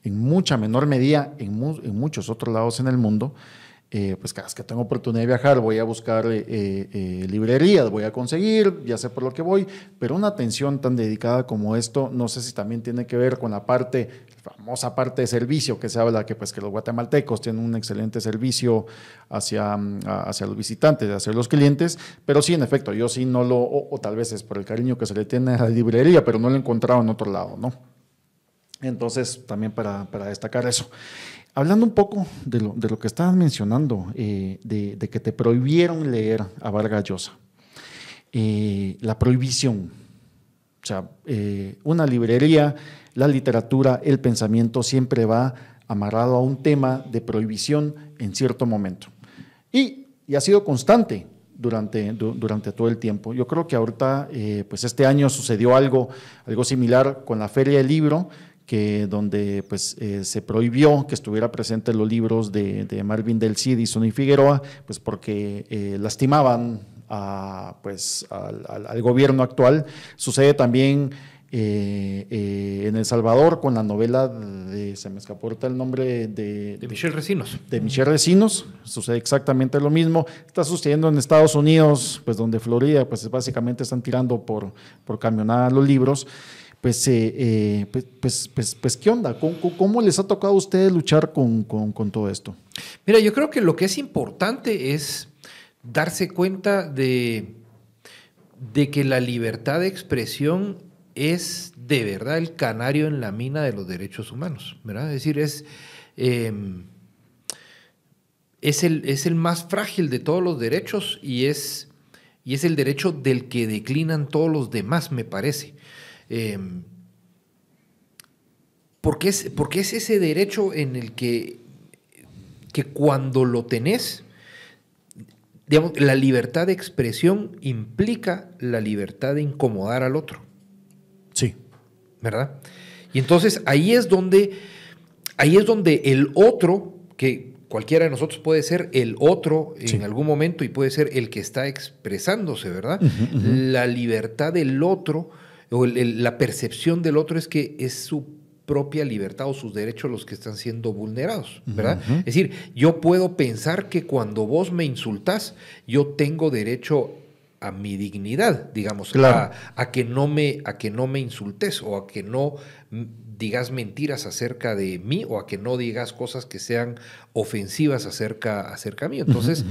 [SPEAKER 1] En mucha menor medida en muchos otros lados en el mundo, pues cada vez que tengo oportunidad de viajar voy a buscar librerías, voy a conseguir, ya sé por lo que voy, pero una atención tan dedicada como esto, no sé si también tiene que ver con la famosa parte de servicio que se habla, que pues que los guatemaltecos tienen un excelente servicio hacia los visitantes, hacia los clientes, pero sí, en efecto, yo sí no o tal vez es por el cariño que se le tiene a la librería, pero no lo he encontrado en otro lado, ¿no? Entonces, también para destacar eso. Hablando un poco de lo que estabas mencionando, de que te prohibieron leer a Vargas Llosa, la prohibición, o sea, una librería, la literatura, el pensamiento siempre va amarrado a un tema de prohibición en cierto momento. Y ha sido constante durante todo el tiempo. Yo creo que ahorita, pues este año sucedió algo similar con la Feria del Libro, donde pues, se prohibió que estuviera presente los libros de Marvin del Cid y Sonny Figueroa, pues porque lastimaban al gobierno actual. Sucede también en El Salvador con la novela se me escapó ahorita el nombre de
[SPEAKER 2] Michel Recinos.
[SPEAKER 1] De Michel Recinos, sucede exactamente lo mismo. Está sucediendo en Estados Unidos, pues donde Florida, pues básicamente están tirando por camionada los libros. Pues, ¿qué onda? ¿Cómo les ha tocado a ustedes luchar con todo esto?
[SPEAKER 2] Mira, yo creo que lo que es importante es darse cuenta de que la libertad de expresión es de verdad el canario en la mina de los derechos humanos, ¿verdad? Es decir, es el más frágil de todos los derechos y es el derecho del que declinan todos los demás, me parece. Porque es ese derecho en el que cuando lo tenés, digamos, la libertad de expresión implica la libertad de incomodar al otro.
[SPEAKER 1] Sí.
[SPEAKER 2] ¿Verdad? Y entonces ahí es donde el otro, que cualquiera de nosotros puede ser el otro en algún momento y puede ser el que está expresándose, ¿verdad? La libertad del otro o la percepción del otro es que es su propia libertad o sus derechos los que están siendo vulnerados, ¿verdad? Es decir, yo puedo pensar que cuando vos me insultás, yo tengo derecho a mi dignidad, digamos, claro, a que no me insultes o a que no digas mentiras acerca de mí o a que no digas cosas que sean ofensivas acerca mío. Entonces,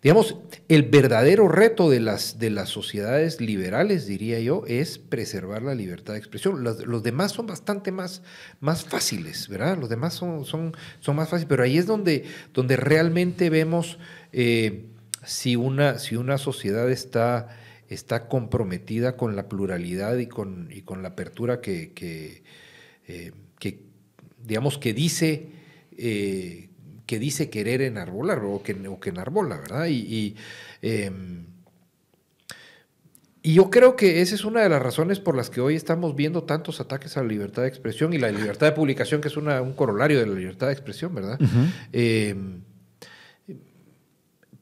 [SPEAKER 2] digamos, el verdadero reto de las sociedades liberales, diría yo, es preservar la libertad de expresión. Los demás son bastante más fáciles, ¿verdad? Los demás son más fáciles, pero ahí es donde realmente vemos si una sociedad está comprometida con la pluralidad y con la apertura que digamos que dice querer enarbolar o que enarbola, ¿verdad? Y yo creo que esa es una de las razones por las que hoy estamos viendo tantos ataques a la libertad de expresión y la libertad de publicación, que es un corolario de la libertad de expresión, ¿verdad?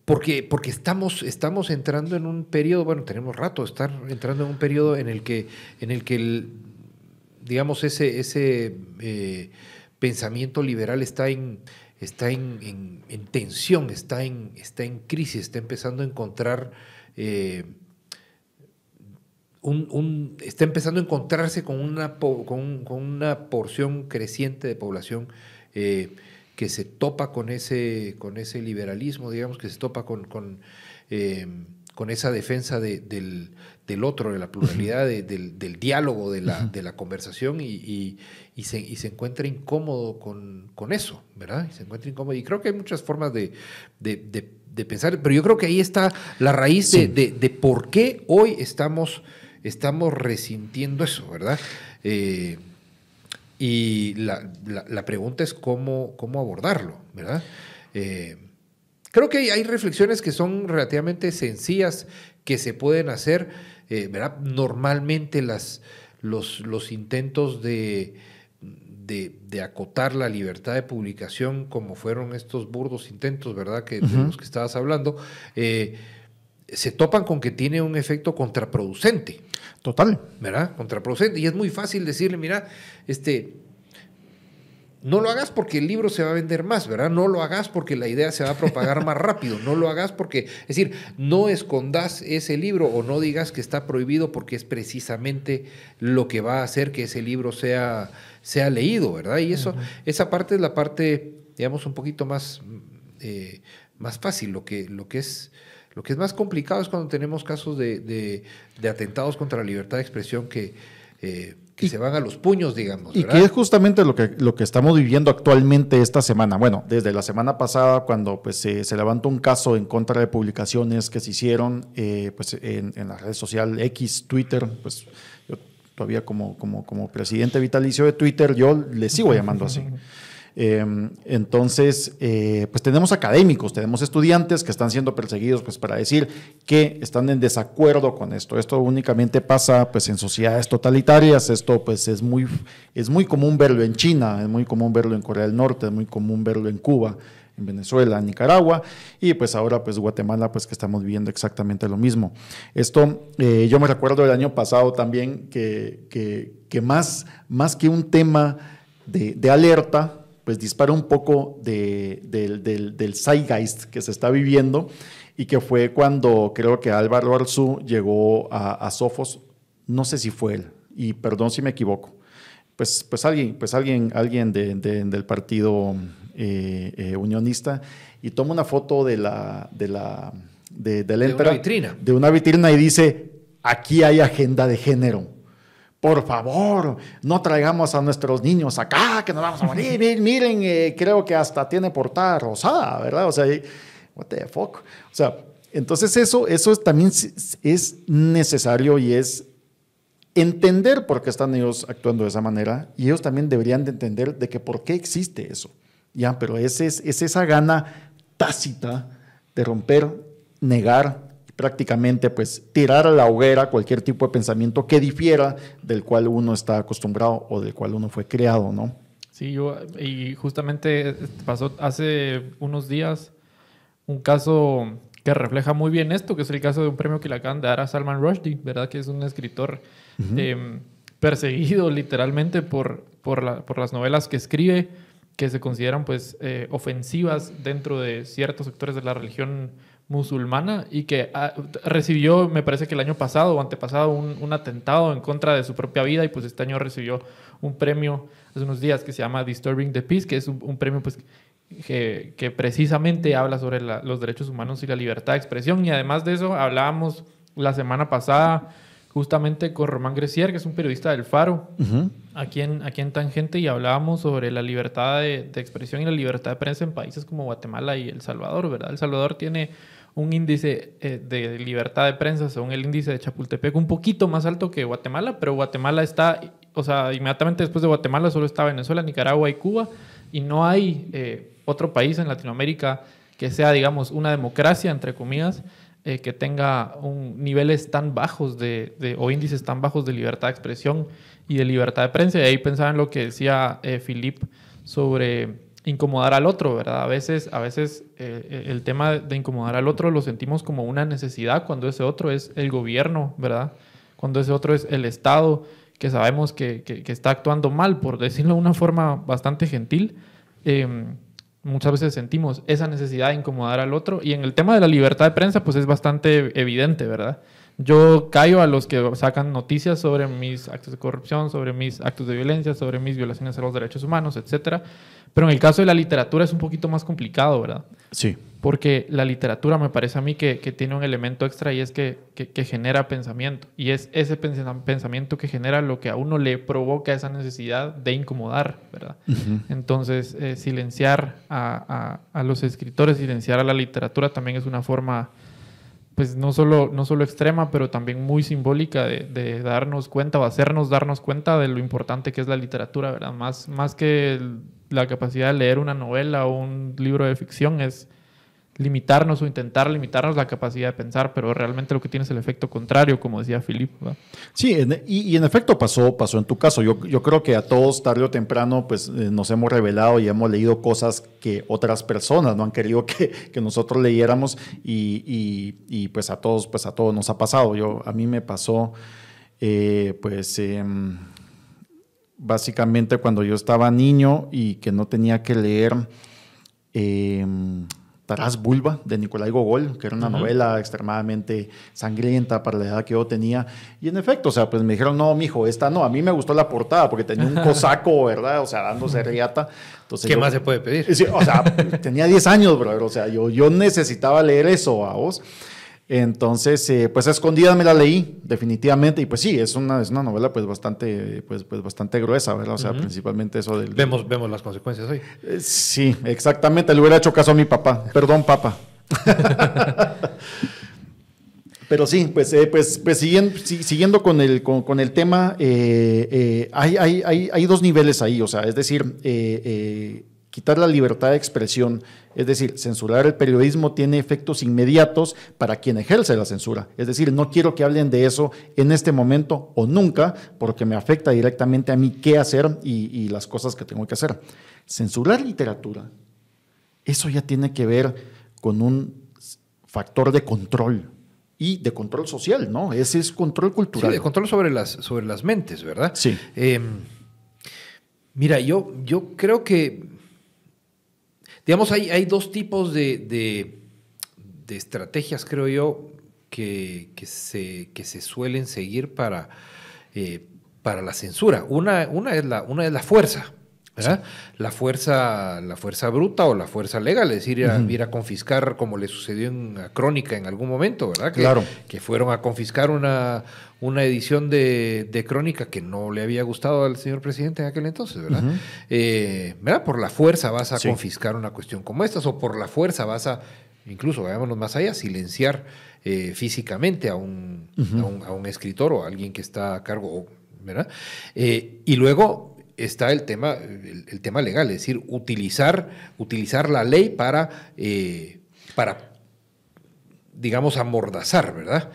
[SPEAKER 2] Porque estamos entrando en un periodo, bueno, tenemos rato de estar entrando en un periodo en el que digamos, ese pensamiento liberal está en tensión, está en crisis, está empezando a encontrar está empezando a encontrarse con una porción creciente de población que se topa con ese liberalismo, digamos, que se topa con esa defensa del otro, de la pluralidad, del diálogo, de la conversación y se encuentra incómodo con eso, ¿verdad? Y se encuentra incómodo. Y creo que hay muchas formas de pensar, pero yo creo que ahí está la raíz de por qué hoy estamos resintiendo eso, ¿verdad? Y la pregunta es cómo abordarlo, ¿verdad? Creo que hay reflexiones que son relativamente sencillas que se pueden hacer, ¿verdad? Normalmente las los intentos de acotar la libertad de publicación, como fueron estos burdos intentos, ¿verdad?, de los que estabas hablando, se topan con que tiene un efecto contraproducente.
[SPEAKER 1] Total.
[SPEAKER 2] ¿Verdad? Contraproducente. Y es muy fácil decirle, mira, no lo hagas porque el libro se va a vender más, ¿verdad? No lo hagas porque la idea se va a propagar más rápido. No lo hagas porque, es decir, no escondas ese libro o no digas que está prohibido porque es precisamente lo que va a hacer que ese libro sea leído, ¿verdad? Y esa parte es la parte, digamos, un poquito más fácil. Lo que es más complicado es cuando tenemos casos de atentados contra la libertad de expresión que se van a los puños, digamos, ¿verdad?
[SPEAKER 1] Y que es justamente lo que estamos viviendo actualmente esta semana. Bueno, desde la semana pasada, cuando pues, se levantó un caso en contra de publicaciones que se hicieron pues, en la red social X, Twitter, pues yo todavía como presidente vitalicio de Twitter, yo le sigo llamando así. Entonces, pues tenemos académicos, tenemos estudiantes que están siendo perseguidos pues, para decir que están en desacuerdo con esto. Esto únicamente pasa pues, en sociedades totalitarias. Esto pues, es muy común verlo en China, es muy común verlo en Corea del Norte, es muy común verlo en Cuba, en Venezuela, en Nicaragua, y pues ahora pues Guatemala, pues que estamos viviendo exactamente lo mismo. Esto, yo me recuerdo del año pasado también que más que un tema de alerta, pues dispara un poco del zeitgeist que se está viviendo, y que fue cuando creo que Álvaro Arzú llegó a Sofos, no sé si fue él, y perdón si me equivoco, pues alguien del partido unionista, y toma una foto de una vitrina y dice: aquí hay agenda de género. Por favor, no traigamos a nuestros niños acá, que nos vamos a morir. Miren, creo que hasta tiene portada rosada, ¿verdad? O sea, what the fuck. O sea, entonces eso también es necesario, y es entender por qué están ellos actuando de esa manera, y ellos también deberían de entender de que por qué existe eso. Ya, pero es esa gana tácita de romper, negar, prácticamente pues tirar a la hoguera cualquier tipo de pensamiento que difiera del cual uno está acostumbrado o del cual uno fue creado, ¿no?
[SPEAKER 3] Sí, y justamente pasó hace unos días un caso que refleja muy bien esto, que es el caso de un premio que le acaban de dar a Salman Rushdie, ¿verdad? Que es un escritor perseguido literalmente por las novelas que escribe, que se consideran pues ofensivas dentro de ciertos sectores de la religión musulmana, y que recibió, me parece que el año pasado o antepasado, un atentado en contra de su propia vida, y pues este año recibió un premio hace unos días que se llama Disturbing the Peace, que es un premio pues que precisamente habla sobre los derechos humanos y la libertad de expresión. Y además de eso, hablábamos la semana pasada justamente con Román Grecier, que es un periodista del Faro, aquí en Tangente, y hablábamos sobre la libertad de expresión y la libertad de prensa en países como Guatemala y El Salvador, ¿verdad? El Salvador tiene un índice de libertad de prensa, según el índice de Chapultepec, un poquito más alto que Guatemala, pero Guatemala está, o sea, inmediatamente después de Guatemala solo está Venezuela, Nicaragua y Cuba, y no hay otro país en Latinoamérica que sea, digamos, una democracia, entre comillas, que tenga niveles tan bajos o índices tan bajos de libertad de expresión y de libertad de prensa. Y ahí pensaba en lo que decía Philip sobre incomodar al otro, ¿verdad? A veces el tema de incomodar al otro lo sentimos como una necesidad cuando ese otro es el gobierno, ¿verdad? Cuando ese otro es el Estado, que sabemos que está actuando mal, por decirlo de una forma bastante gentil. Muchas veces sentimos esa necesidad de incomodar al otro, y en el tema de la libertad de prensa pues es bastante evidente, ¿verdad? Yo callo a los que sacan noticias sobre mis actos de corrupción, sobre mis actos de violencia, sobre mis violaciones a los derechos humanos, etcétera. Pero en el caso de la literatura es un poquito más complicado, ¿verdad?
[SPEAKER 1] Sí.
[SPEAKER 3] Porque la literatura me parece a mí que tiene un elemento extra, y es que genera pensamiento. Y es ese pensamiento que genera lo que a uno le provoca esa necesidad de incomodar, ¿verdad? Entonces, silenciar a los escritores, silenciar a la literatura también es una forma, pues no solo extrema, pero también muy simbólica de darnos cuenta o hacernos darnos cuenta de lo importante que es la literatura, ¿verdad? Más que la capacidad de leer una novela o un libro de ficción, es limitarnos o intentar limitarnos la capacidad de pensar, pero realmente lo que tiene es el efecto contrario, como decía Philippe, ¿verdad?
[SPEAKER 1] Sí, y en efecto pasó en tu caso. Yo creo que a todos, tarde o temprano, pues nos hemos revelado y hemos leído cosas que otras personas no han querido que nosotros leyéramos y pues a todos nos ha pasado. A mí me pasó, básicamente cuando yo estaba niño y que no tenía que leer Taras Bulba de Nikolai Gogol, que era una novela extremadamente sangrienta para la edad que yo tenía. Y en efecto, o sea, pues me dijeron, no, mijo, esta no. A mí me gustó la portada porque tenía un cosaco, ¿verdad? O sea, dándose riata. Entonces,
[SPEAKER 2] ¿qué más se puede pedir?
[SPEAKER 1] Sí, o sea, tenía 10 años, brother. O sea, yo necesitaba leer eso, ¿a vos? Entonces, pues a escondidas me la leí, definitivamente, y pues sí, es una novela pues bastante gruesa, ¿verdad? O sea, principalmente eso del...
[SPEAKER 2] Vemos las consecuencias hoy.
[SPEAKER 1] Sí, exactamente, le hubiera hecho caso a mi papá, perdón, papá. Pero sí, pues siguiendo con el tema, hay dos niveles ahí, o sea, es decir, quitar la libertad de expresión, es decir, censurar el periodismo tiene efectos inmediatos para quien ejerce la censura. Es decir, no quiero que hablen de eso en este momento o nunca, porque me afecta directamente a mí qué hacer y las cosas que tengo que hacer. Censurar literatura, eso ya tiene que ver con un factor de control y de control social, ¿no? Ese es control cultural.
[SPEAKER 2] Sí, de control sobre las mentes, ¿verdad?
[SPEAKER 1] Sí.
[SPEAKER 2] Mira, yo creo que... Digamos, hay dos tipos de estrategias, creo yo, que se suelen seguir para la censura. Una es la fuerza, ¿verdad? Sí. La fuerza bruta o la fuerza legal, es decir, ir a confiscar, como le sucedió en Crónica en algún momento, ¿verdad?
[SPEAKER 1] Claro.
[SPEAKER 2] Que fueron a confiscar una edición de Crónica que no le había gustado al señor presidente en aquel entonces, ¿verdad? ¿Verdad? Por la fuerza vas a confiscar una cuestión como esta, o por la fuerza vas a, incluso vayámonos más allá, silenciar físicamente a un escritor o a alguien que está a cargo, ¿verdad? Y luego está el tema legal, es decir, utilizar la ley para digamos, amordazar, ¿verdad?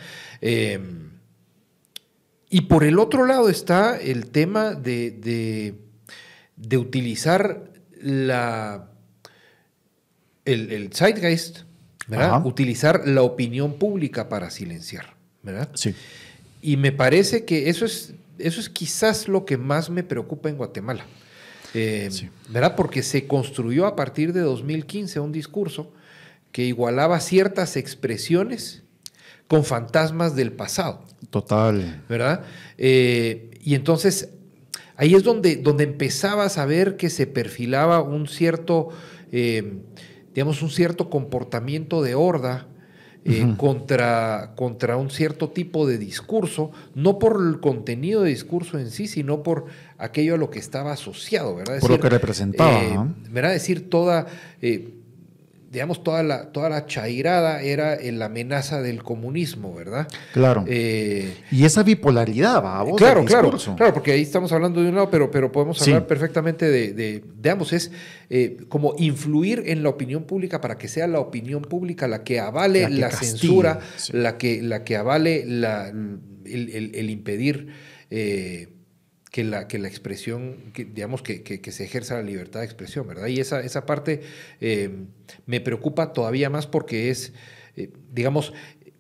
[SPEAKER 2] Y por el otro lado está el tema de utilizar el zeitgeist, ¿verdad? Ajá. Utilizar la opinión pública para silenciar, ¿verdad?
[SPEAKER 1] Sí.
[SPEAKER 2] Y me parece que eso es quizás lo que más me preocupa en Guatemala, sí. ¿Verdad? Porque se construyó a partir de 2015 un discurso que igualaba ciertas expresiones con fantasmas del pasado.
[SPEAKER 1] Total.
[SPEAKER 2] ¿Verdad? Y entonces ahí es donde empezabas a ver que se perfilaba un cierto comportamiento de horda contra un cierto tipo de discurso, no por el contenido de discurso en sí, sino por aquello a lo que estaba asociado, ¿verdad?
[SPEAKER 1] Por lo que representaba.
[SPEAKER 2] ¿Verdad? Es decir, toda la chairada era la amenaza del comunismo, ¿verdad?
[SPEAKER 1] Claro. Y esa bipolaridad, ¿va?
[SPEAKER 2] Claro, porque ahí estamos hablando de un lado, pero podemos hablar perfectamente de ambos. Es como influir en la opinión pública para que sea la opinión pública la que avale la censura, la que avale el impedir que la expresión, digamos, que se ejerza la libertad de expresión, ¿verdad? Y esa parte me preocupa todavía más porque es, digamos,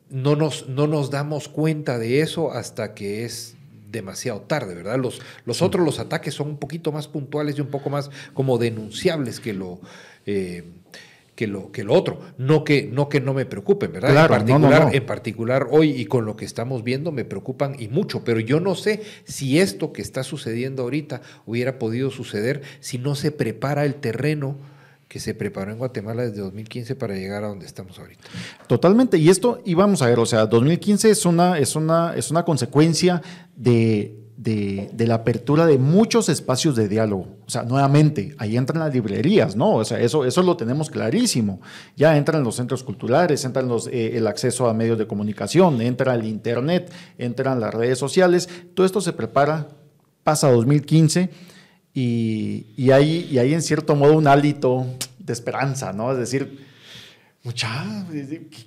[SPEAKER 2] no nos damos cuenta de eso hasta que es demasiado tarde, ¿verdad? Los ataques son un poquito más puntuales y un poco más como denunciables que lo otro. No que no me preocupen, ¿verdad?
[SPEAKER 1] Claro,
[SPEAKER 2] en particular hoy y con lo que estamos viendo me preocupan y mucho, pero yo no sé si esto que está sucediendo ahorita hubiera podido suceder si no se prepara el terreno que se preparó en Guatemala desde 2015 para llegar a donde estamos ahorita.
[SPEAKER 1] Totalmente, y vamos a ver, o sea, 2015 es una consecuencia de la apertura de muchos espacios de diálogo. O sea, nuevamente, ahí entran las librerías, ¿no? O sea, eso lo tenemos clarísimo. Ya entran los centros culturales, entran el acceso a medios de comunicación, entra el internet, entran las redes sociales. Todo esto se prepara, pasa 2015 y hay en cierto modo un hálito de esperanza, ¿no? Es decir, mucha,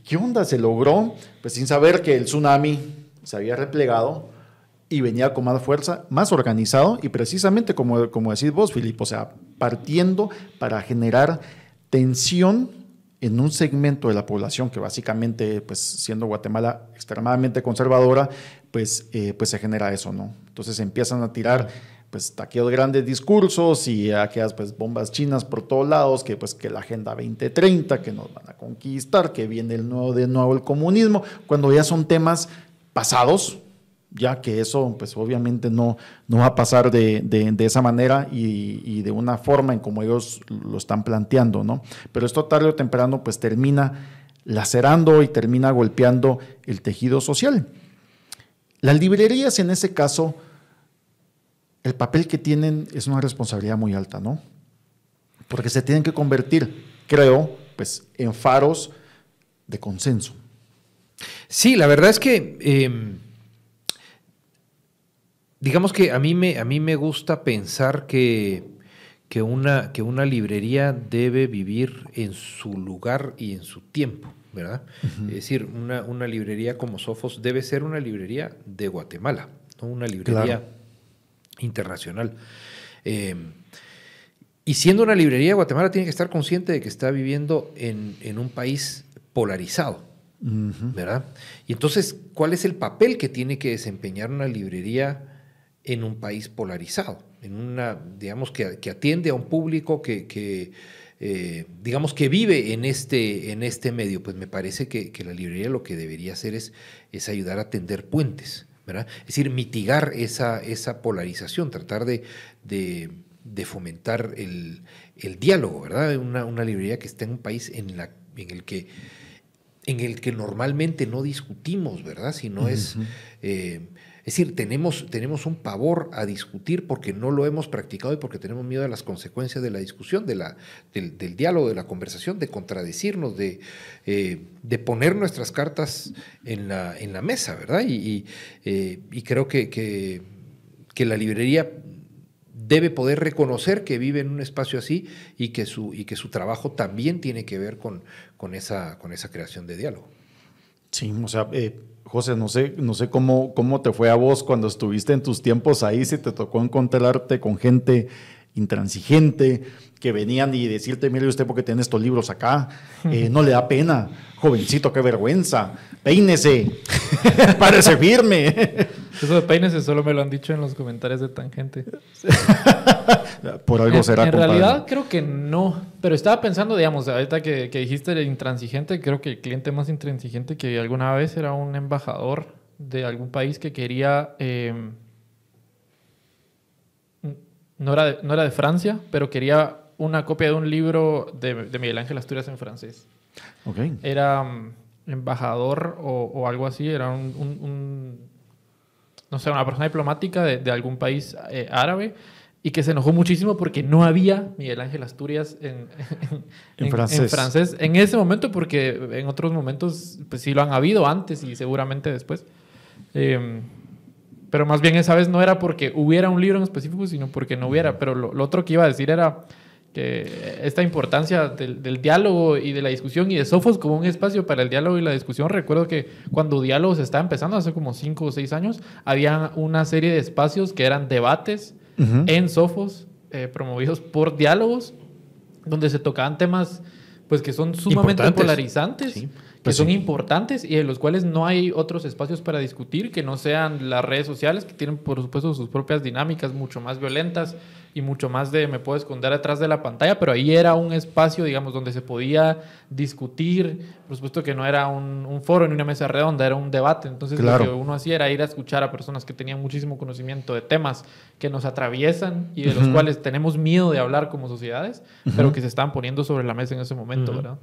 [SPEAKER 1] ¿qué onda? Se logró, pues sin saber que el tsunami se había replegado y venía con más fuerza, más organizado y precisamente como decís vos, Filipe, o sea, partiendo para generar tensión en un segmento de la población que básicamente, pues siendo Guatemala extremadamente conservadora, pues se genera eso, ¿no? Entonces empiezan a tirar pues aquellos grandes discursos y aquellas pues bombas chinas por todos lados, que pues que la Agenda 2030, que nos van a conquistar, que viene de nuevo el comunismo, cuando ya son temas pasados, ya que eso pues obviamente no va a pasar de esa manera y de una forma en como ellos lo están planteando, ¿no? Pero esto tarde o temprano pues termina lacerando y termina golpeando el tejido social. Las librerías en ese caso, el papel que tienen es una responsabilidad muy alta, ¿no? Porque se tienen que convertir, creo, pues en faros de consenso.
[SPEAKER 2] Sí, la verdad es que digamos que a mí me gusta pensar que una librería debe vivir en su lugar y en su tiempo, ¿verdad? Uh-huh. Es decir, una librería como Sofos debe ser una librería de Guatemala, no una librería internacional. Y siendo una librería de Guatemala tiene que estar consciente de que está viviendo en un país polarizado, uh-huh, ¿verdad? Y entonces, ¿cuál es el papel que tiene que desempeñar una librería en un país polarizado? En una, digamos, que atiende a un público que digamos, que vive en este medio. Pues me parece que la librería lo que debería hacer es ayudar a tender puentes, ¿verdad? Es decir, mitigar esa polarización, tratar de fomentar el diálogo, ¿verdad? Una librería que está en un país en el que normalmente no discutimos, ¿verdad? Sino uh-huh, es decir, tenemos un pavor a discutir porque no lo hemos practicado y porque tenemos miedo a las consecuencias de la discusión, del diálogo, de la conversación, de contradecirnos, de poner nuestras cartas en la mesa, ¿verdad? Y creo que la librería debe poder reconocer que vive en un espacio así y que su trabajo también tiene que ver con esa creación de diálogo.
[SPEAKER 1] Sí, o sea, José, no sé cómo te fue a vos cuando estuviste en tus tiempos ahí, si te tocó encontrarte con gente intransigente que venían y decirte, mire usted, ¿por qué tiene estos libros acá? No le da pena, jovencito, qué vergüenza, peínese, párese firme.
[SPEAKER 3] Eso de peínese solo me lo han dicho en los comentarios de Tangente.
[SPEAKER 1] Por algo será,
[SPEAKER 3] en realidad creo que no, pero estaba pensando, digamos, ahorita que dijiste el intransigente, creo que el cliente más intransigente que alguna vez era un embajador de algún país que quería, no era de Francia, pero quería una copia de un libro de Miguel Ángel Asturias en francés.
[SPEAKER 1] Okay.
[SPEAKER 3] Era embajador o algo así, era no sé, una persona diplomática de algún país árabe, y que se enojó muchísimo porque no había Miguel Ángel Asturias en francés en ese momento, porque en otros momentos pues sí lo han habido antes y seguramente después. Pero más bien esa vez no era porque hubiera un libro en específico, sino porque no hubiera. Pero lo otro que iba a decir era que esta importancia del diálogo y de la discusión y de Sofos como un espacio para el diálogo y la discusión. Recuerdo que cuando Diálogos estaba empezando, hace como 5 o 6 años, había una serie de espacios que eran debates uh-huh, en Sofos, promovidos por Diálogos, donde se tocaban temas pues que son sumamente polarizantes, sí, pues que son importantes y en los cuales no hay otros espacios para discutir que no sean las redes sociales, que tienen por supuesto sus propias dinámicas mucho más violentas y mucho más de me puedo esconder detrás de la pantalla, pero ahí era un espacio, digamos, donde se podía discutir. Por supuesto que no era un foro ni una mesa redonda, era un debate. Entonces claro, lo que uno hacía era ir a escuchar a personas que tenían muchísimo conocimiento de temas que nos atraviesan y de uh-huh, los cuales tenemos miedo de hablar como sociedades, uh-huh, pero que se estaban poniendo sobre la mesa en ese momento, uh-huh, ¿verdad?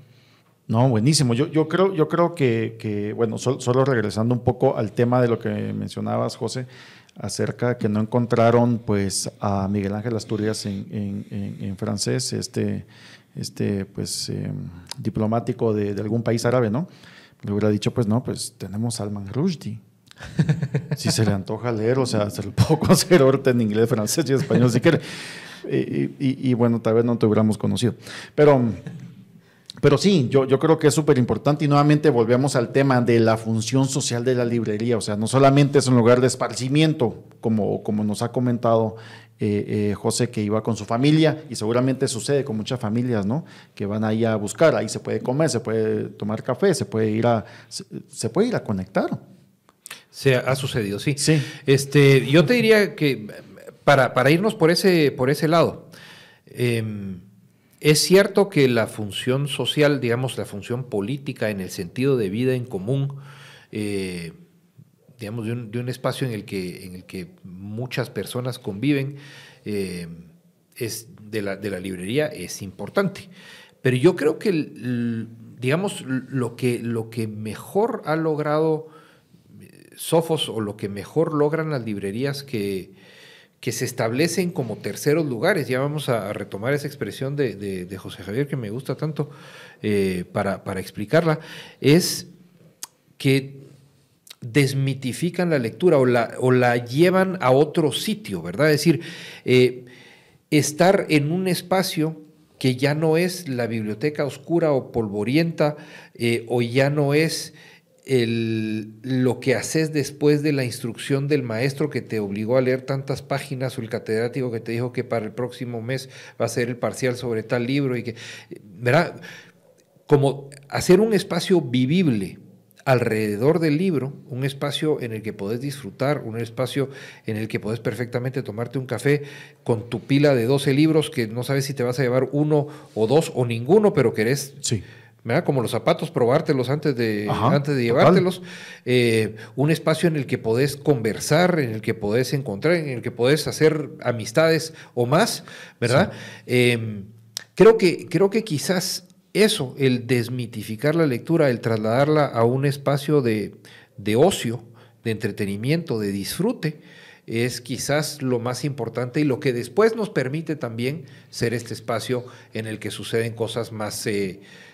[SPEAKER 1] No, buenísimo. Yo creo que bueno, solo regresando un poco al tema de lo que mencionabas, José, acerca de que no encontraron pues a Miguel Ángel Asturias en francés, diplomático de algún país árabe, ¿no? Le hubiera dicho, pues no, pues tenemos a Salman Rushdie. Si se le antoja leer, o sea, se lo puedo conseguir ahorita en inglés, francés y español si quiere. Y bueno, tal vez no te hubiéramos conocido. Pero sí, yo creo que es súper importante y nuevamente volvemos al tema de la función social de la librería. O sea, no solamente es un lugar de esparcimiento, como nos ha comentado José, que iba con su familia, y seguramente sucede con muchas familias, ¿no? Que van ahí a buscar, ahí se puede comer, se puede tomar café, se puede ir a conectar.
[SPEAKER 2] Se ha sucedido, sí.
[SPEAKER 1] Sí.
[SPEAKER 2] Yo te diría que para irnos por ese lado, es cierto que la función social, digamos, la función política en el sentido de vida en común, digamos, de un espacio en el que muchas personas conviven, es de la librería es importante. Pero yo creo que, digamos, lo que mejor ha logrado Sofos, o lo que mejor logran las librerías que se establecen como terceros lugares, ya vamos a retomar esa expresión de José Javier que me gusta tanto para explicarla, es que desmitifican la lectura o la llevan a otro sitio, ¿verdad? Es decir, estar en un espacio que ya no es la biblioteca oscura o polvorienta, o ya no es lo que haces después de la instrucción del maestro que te obligó a leer tantas páginas, o el catedrático que te dijo que para el próximo mes va a ser el parcial sobre tal libro, y que, ¿verdad? Como hacer un espacio vivible alrededor del libro, un espacio en el que podés disfrutar, un espacio en el que podés perfectamente tomarte un café con tu pila de 12 libros que no sabes si te vas a llevar uno o dos o ninguno, pero querés...
[SPEAKER 1] Sí.
[SPEAKER 2] ¿Verdad? Como los zapatos, probártelos antes de llevártelos. Un espacio en el que podés conversar, en el que podés encontrar, en el que podés hacer amistades o más, ¿verdad? Sí. Creo que quizás eso, el desmitificar la lectura, el trasladarla a un espacio de ocio, de entretenimiento, de disfrute, es quizás lo más importante y lo que después nos permite también ser este espacio en el que suceden cosas más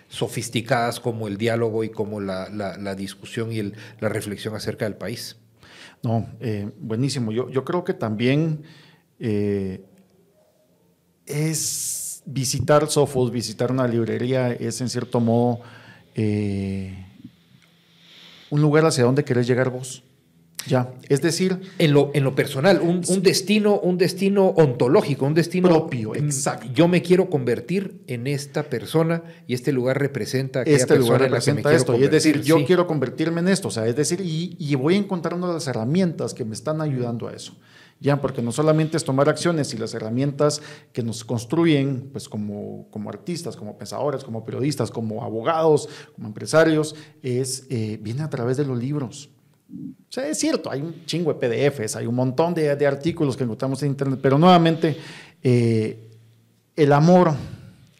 [SPEAKER 2] sofisticadas, como el diálogo y como la discusión y la reflexión acerca del país.
[SPEAKER 1] No, buenísimo. Yo creo que también es visitar Sofos, visitar una librería, es en cierto modo un lugar hacia donde querés llegar vos. Ya, es decir,
[SPEAKER 2] en lo personal, un destino ontológico, un destino
[SPEAKER 1] propio, exacto.
[SPEAKER 2] Yo me quiero convertir en esta persona y este lugar representa aquella
[SPEAKER 1] este
[SPEAKER 2] persona
[SPEAKER 1] lugar representa en la que me
[SPEAKER 2] esto.
[SPEAKER 1] Y es decir, yo quiero convertirme en esto, o sea, es decir, y voy encontrando las herramientas que me están ayudando a eso. Ya, porque no solamente es tomar acciones, y las herramientas que nos construyen, pues como artistas, como pensadores, como periodistas, como abogados, como empresarios, viene a través de los libros. O sea, es cierto, hay un chingo de PDFs, hay un montón de artículos que encontramos en internet, pero nuevamente el amor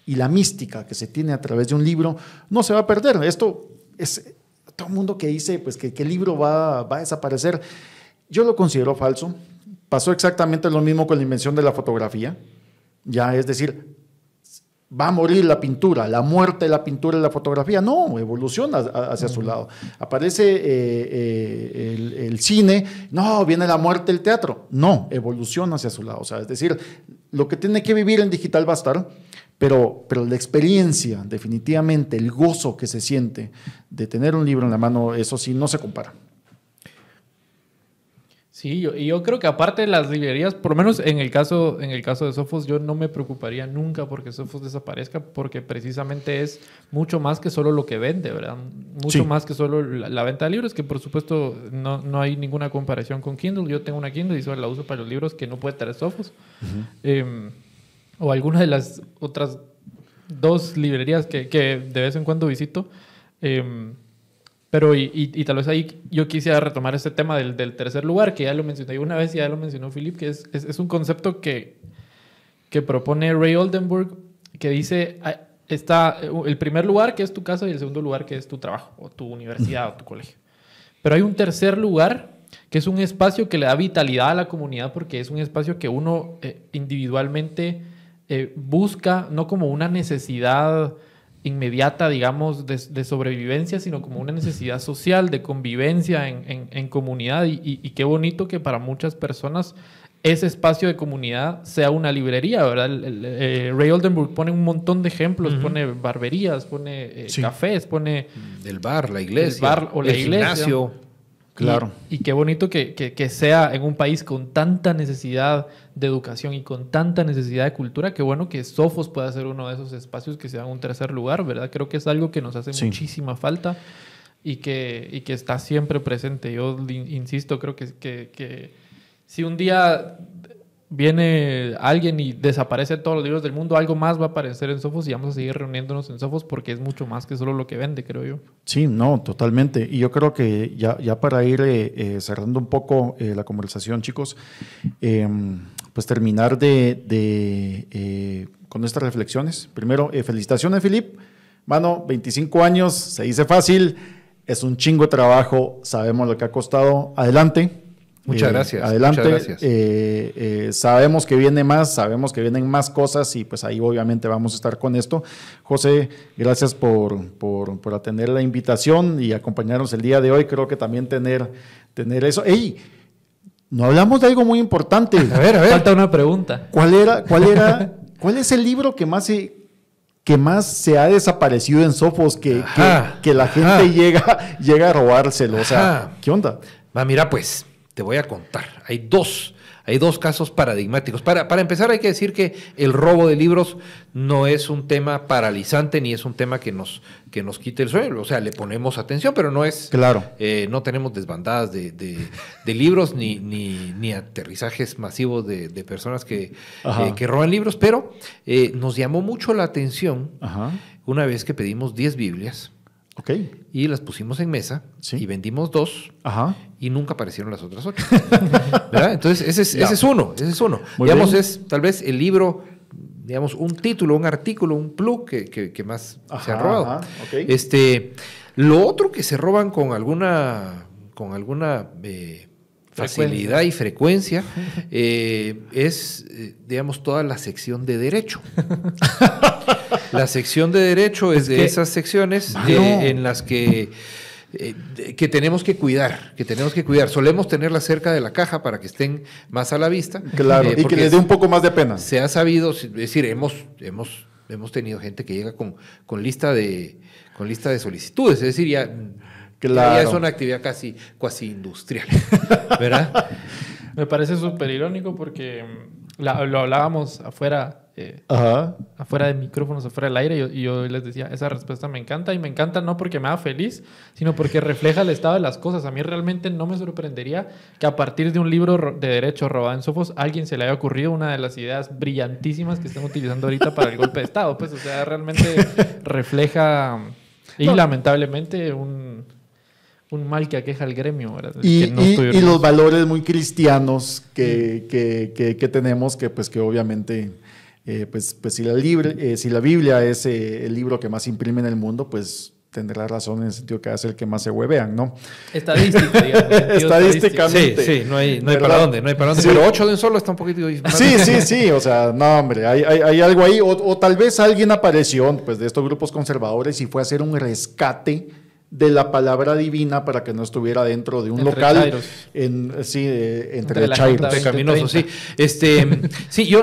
[SPEAKER 1] y la mística que se tiene a través de un libro no se va a perder. Esto es todo el mundo que dice pues, que el libro va a desaparecer. Yo lo considero falso. Pasó exactamente lo mismo con la invención de la fotografía. Ya, es decir, va a morir la pintura, la muerte de la pintura y la fotografía. No, evoluciona hacia su lado. Aparece el cine, no, viene la muerte del teatro. No, evoluciona hacia su lado. O sea, es decir, lo que tiene que vivir en digital va a estar, pero la experiencia, definitivamente, el gozo que se siente de tener un libro en la mano, eso sí, no se compara.
[SPEAKER 3] Sí, yo creo que aparte de las librerías, por lo menos en el caso de Sofos, yo no me preocuparía nunca porque Sofos desaparezca, porque precisamente es mucho más que solo lo que vende, ¿verdad? Mucho más que solo la venta de libros, que por supuesto no hay ninguna comparación con Kindle. Yo tengo una Kindle y solo la uso para los libros que no puede tener Sofos. O alguna de las otras 2 librerías que de vez en cuando visito. Pero y tal vez ahí yo quisiera retomar este tema del tercer lugar, que ya lo mencioné una vez y ya lo mencionó Philip, que es un concepto que propone Ray Oldenburg, que dice, está el primer lugar, que es tu casa, y el segundo lugar, que es tu trabajo, o tu universidad, o tu colegio. Pero hay un tercer lugar, que es un espacio que le da vitalidad a la comunidad, porque es un espacio que uno individualmente busca, no como una necesidad inmediata, digamos, de sobrevivencia, sino como una necesidad social, de convivencia en comunidad. Y qué bonito que para muchas personas ese espacio de comunidad sea una librería, ¿verdad? Ray Oldenburg pone un montón de ejemplos, pone barberías, pone cafés, pone...
[SPEAKER 2] El bar, la iglesia,
[SPEAKER 3] el bar o la iglesia.
[SPEAKER 2] Gimnasio.
[SPEAKER 1] Claro.
[SPEAKER 3] Y qué bonito que sea en un país con tanta necesidad de educación y con tanta necesidad de cultura, qué bueno que Sofos pueda ser uno de esos espacios que sea un tercer lugar, ¿verdad? Creo que es algo que nos hace muchísima falta y que está siempre presente. Yo insisto, creo que si un día viene alguien y desaparece todos los libros del mundo, algo más va a aparecer en Sofos y vamos a seguir reuniéndonos en Sofos porque es mucho más que solo lo que vende, creo yo.
[SPEAKER 1] Sí, no, totalmente. Y yo creo que ya para ir cerrando un poco la conversación, chicos, pues terminar con estas reflexiones. Primero, felicitaciones, Philippe. Mano, 25 años, se dice fácil, es un chingo de trabajo, sabemos lo que ha costado. Adelante.
[SPEAKER 2] Muchas gracias.
[SPEAKER 1] Adelante.
[SPEAKER 2] Muchas gracias.
[SPEAKER 1] Sabemos que viene más, sabemos que vienen más cosas y pues ahí obviamente vamos a estar con esto. José, gracias por atender la invitación y acompañarnos el día de hoy. Creo que también tener eso. ¡Ey! No hablamos de algo muy importante.
[SPEAKER 3] A ver. Falta una pregunta.
[SPEAKER 1] ¿Cuál es el libro que más se ha desaparecido en Sofos que la gente llega a robárselo? O sea, ¿qué onda?
[SPEAKER 2] Mira, pues... Te voy a contar. Hay dos casos paradigmáticos. Para empezar, hay que decir que el robo de libros no es un tema paralizante ni es un tema que nos quite el sueño. O sea, le ponemos atención, pero no es...
[SPEAKER 1] Claro.
[SPEAKER 2] No tenemos desbandadas de libros ni aterrizajes masivos de personas que roban libros, pero nos llamó mucho la atención una vez que pedimos 10 Biblias.
[SPEAKER 1] Okay.
[SPEAKER 2] Y las pusimos en mesa y vendimos 2 y nunca aparecieron las otras 8. ¿Verdad? Entonces, ese es uno.
[SPEAKER 1] Muy
[SPEAKER 2] digamos,
[SPEAKER 1] bien.
[SPEAKER 2] es tal vez el libro, digamos, un título, un artículo, un plug que más se ha robado.
[SPEAKER 1] Okay.
[SPEAKER 2] Lo otro que se roban con alguna facilidad y frecuencia es, digamos, toda la sección de Derecho. La sección de Derecho es de esas secciones en las que tenemos que cuidar, Solemos tenerlas cerca de la caja para que estén más a la vista.
[SPEAKER 1] Claro, y que les dé un poco más de pena.
[SPEAKER 2] Se ha sabido, es decir, hemos tenido gente que llega con lista de solicitudes, es decir, ya es una actividad casi industrial, ¿verdad?
[SPEAKER 3] Me parece súper irónico porque lo hablábamos afuera de micrófonos, afuera del aire, y yo les decía, esa respuesta me encanta, y me encanta no porque me haga feliz, sino porque refleja el estado de las cosas. A mí realmente no me sorprendería que a partir de un libro de derecho robado en Sofos, a alguien se le haya ocurrido una de las ideas brillantísimas que están utilizando ahorita para el golpe de Estado. Pues, o sea, realmente refleja, y lamentablemente, un mal que aqueja al gremio, ¿verdad?
[SPEAKER 1] Y los valores muy cristianos que tenemos, que obviamente, si la Biblia es el libro que más imprime en el mundo, pues tendrá razón en el sentido que hace el que más se huevean, ¿no?
[SPEAKER 3] Estadística, digamos.
[SPEAKER 1] Estadísticamente.
[SPEAKER 2] Sí, no hay para dónde. Sí. Pero 8 de un solo está un poquito...
[SPEAKER 1] Sí, o sea, no, hombre, hay algo ahí, o tal vez alguien apareció, pues, de estos grupos conservadores y fue a hacer un rescate de la palabra divina para que no estuviera dentro de un local entre chairos.
[SPEAKER 2] Pecaminosos, sí. Sí,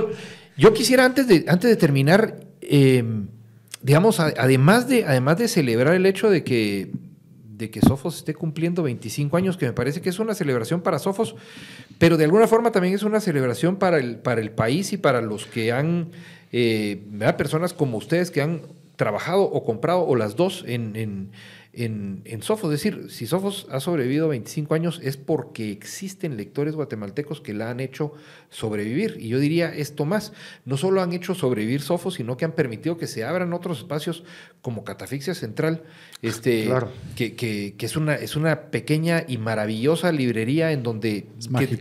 [SPEAKER 2] yo quisiera antes de terminar, digamos, además de celebrar el hecho de que Sofos esté cumpliendo 25 años, que me parece que es una celebración para Sofos, pero de alguna forma también es una celebración para el país y para los que han, personas como ustedes que han trabajado o comprado o las dos en Sofos. Es decir, si Sofos ha sobrevivido 25 años es porque existen lectores guatemaltecos que la han hecho sobrevivir. Y yo diría esto más, no solo han hecho sobrevivir Sofos, sino que han permitido que se abran otros espacios como Catafixia Central,
[SPEAKER 1] claro.
[SPEAKER 2] que es una pequeña y maravillosa librería en donde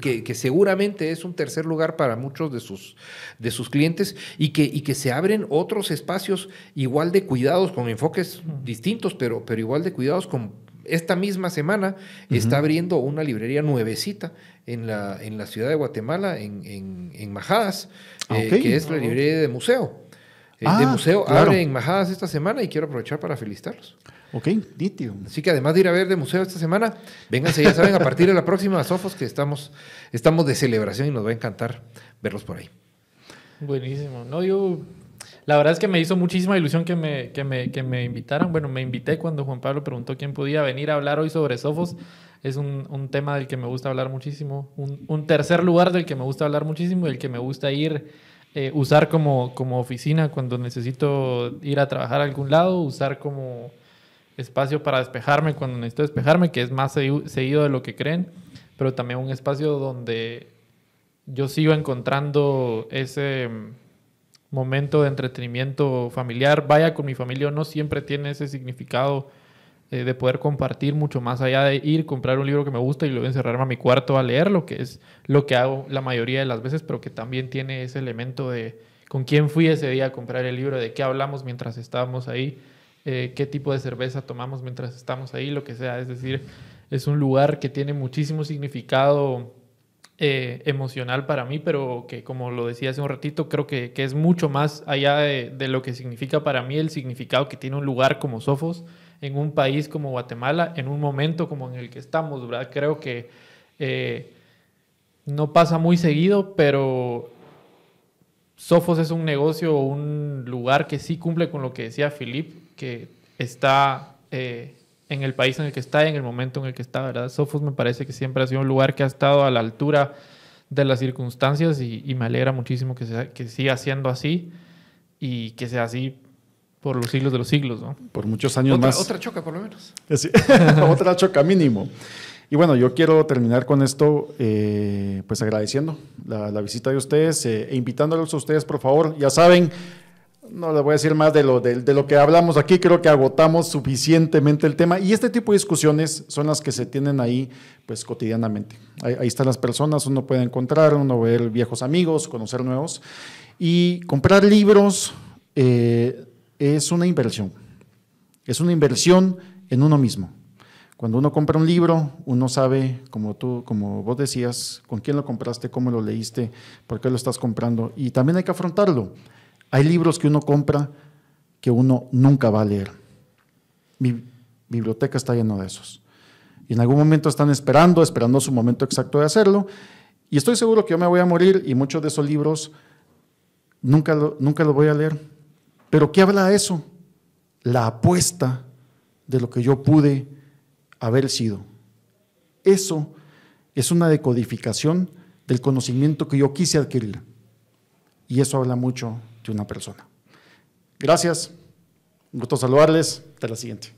[SPEAKER 2] que seguramente es un tercer lugar para muchos de sus clientes, y que se abren otros espacios igual de cuidados, con enfoques distintos, pero igual de cuidados. Con esta misma semana está abriendo una librería nuevecita en la ciudad de Guatemala, en Majadas, que es la librería de museo. De museo, claro. Abre en Majadas esta semana y quiero aprovechar para felicitarlos.
[SPEAKER 1] Ok, nítido.
[SPEAKER 2] Así que además de ir a ver de museo esta semana, vénganse, ya saben, a partir de la próxima a Sofos, que estamos de celebración y nos va a encantar verlos por ahí.
[SPEAKER 3] Buenísimo. No, la verdad es que me hizo muchísima ilusión que me invitaran. Bueno, me invité cuando Juan Pablo preguntó quién podía venir a hablar hoy sobre Sofos. Es un tema del que me gusta hablar muchísimo. Un tercer lugar del que me gusta hablar muchísimo y el que me gusta usar como oficina cuando necesito ir a trabajar a algún lado, usar como espacio para despejarme cuando necesito despejarme, que es más seguido de lo que creen, pero también un espacio donde yo sigo encontrando ese momento de entretenimiento familiar. Vaya con mi familia o no, siempre tiene ese significado de poder compartir mucho más allá de ir, comprar un libro que me gusta y luego encerrarme a mi cuarto a leerlo, que es lo que hago la mayoría de las veces, pero que también tiene ese elemento de con quién fui ese día a comprar el libro, de qué hablamos mientras estábamos ahí, qué tipo de cerveza tomamos mientras estamos ahí, lo que sea. Es decir, es un lugar que tiene muchísimo significado emocional para mí, pero que, como lo decía hace un ratito, creo que es mucho más allá de lo que significa para mí el significado que tiene un lugar como Sofos en un país como Guatemala, en un momento como en el que estamos, ¿verdad? Creo que no pasa muy seguido, pero Sofos es un negocio o un lugar que sí cumple con lo que decía Philippe, que está en el país en el que está, en el momento en el que está, ¿verdad? Sofos me parece que siempre ha sido un lugar que ha estado a la altura de las circunstancias y me alegra muchísimo que siga siendo así y que sea así por los siglos de los siglos, ¿no?
[SPEAKER 1] Por muchos años más.
[SPEAKER 2] Otra choca, por lo menos.
[SPEAKER 1] Sí, otra choca mínimo. Y bueno, yo quiero terminar con esto, pues agradeciendo la visita de ustedes e invitándolos a ustedes, por favor. Ya saben, no les voy a decir más de lo que hablamos aquí, creo que agotamos suficientemente el tema. Y este tipo de discusiones son las que se tienen ahí, pues cotidianamente. Ahí están las personas, uno puede encontrar, uno ver viejos amigos, conocer nuevos. Y comprar libros es una inversión. Es una inversión en uno mismo. Cuando uno compra un libro, uno sabe, como vos decías, con quién lo compraste, cómo lo leíste, por qué lo estás comprando. Y también hay que afrontarlo. Hay libros que uno compra que uno nunca va a leer. Mi biblioteca está llena de esos. Y en algún momento están esperando su momento exacto de hacerlo. Y estoy seguro que yo me voy a morir y muchos de esos libros nunca los voy a leer. ¿Pero qué habla eso? La apuesta de lo que yo pude haber sido. Eso es una decodificación del conocimiento que yo quise adquirir. Y eso habla mucho de una persona. Gracias. Un gusto saludarles. Hasta la siguiente.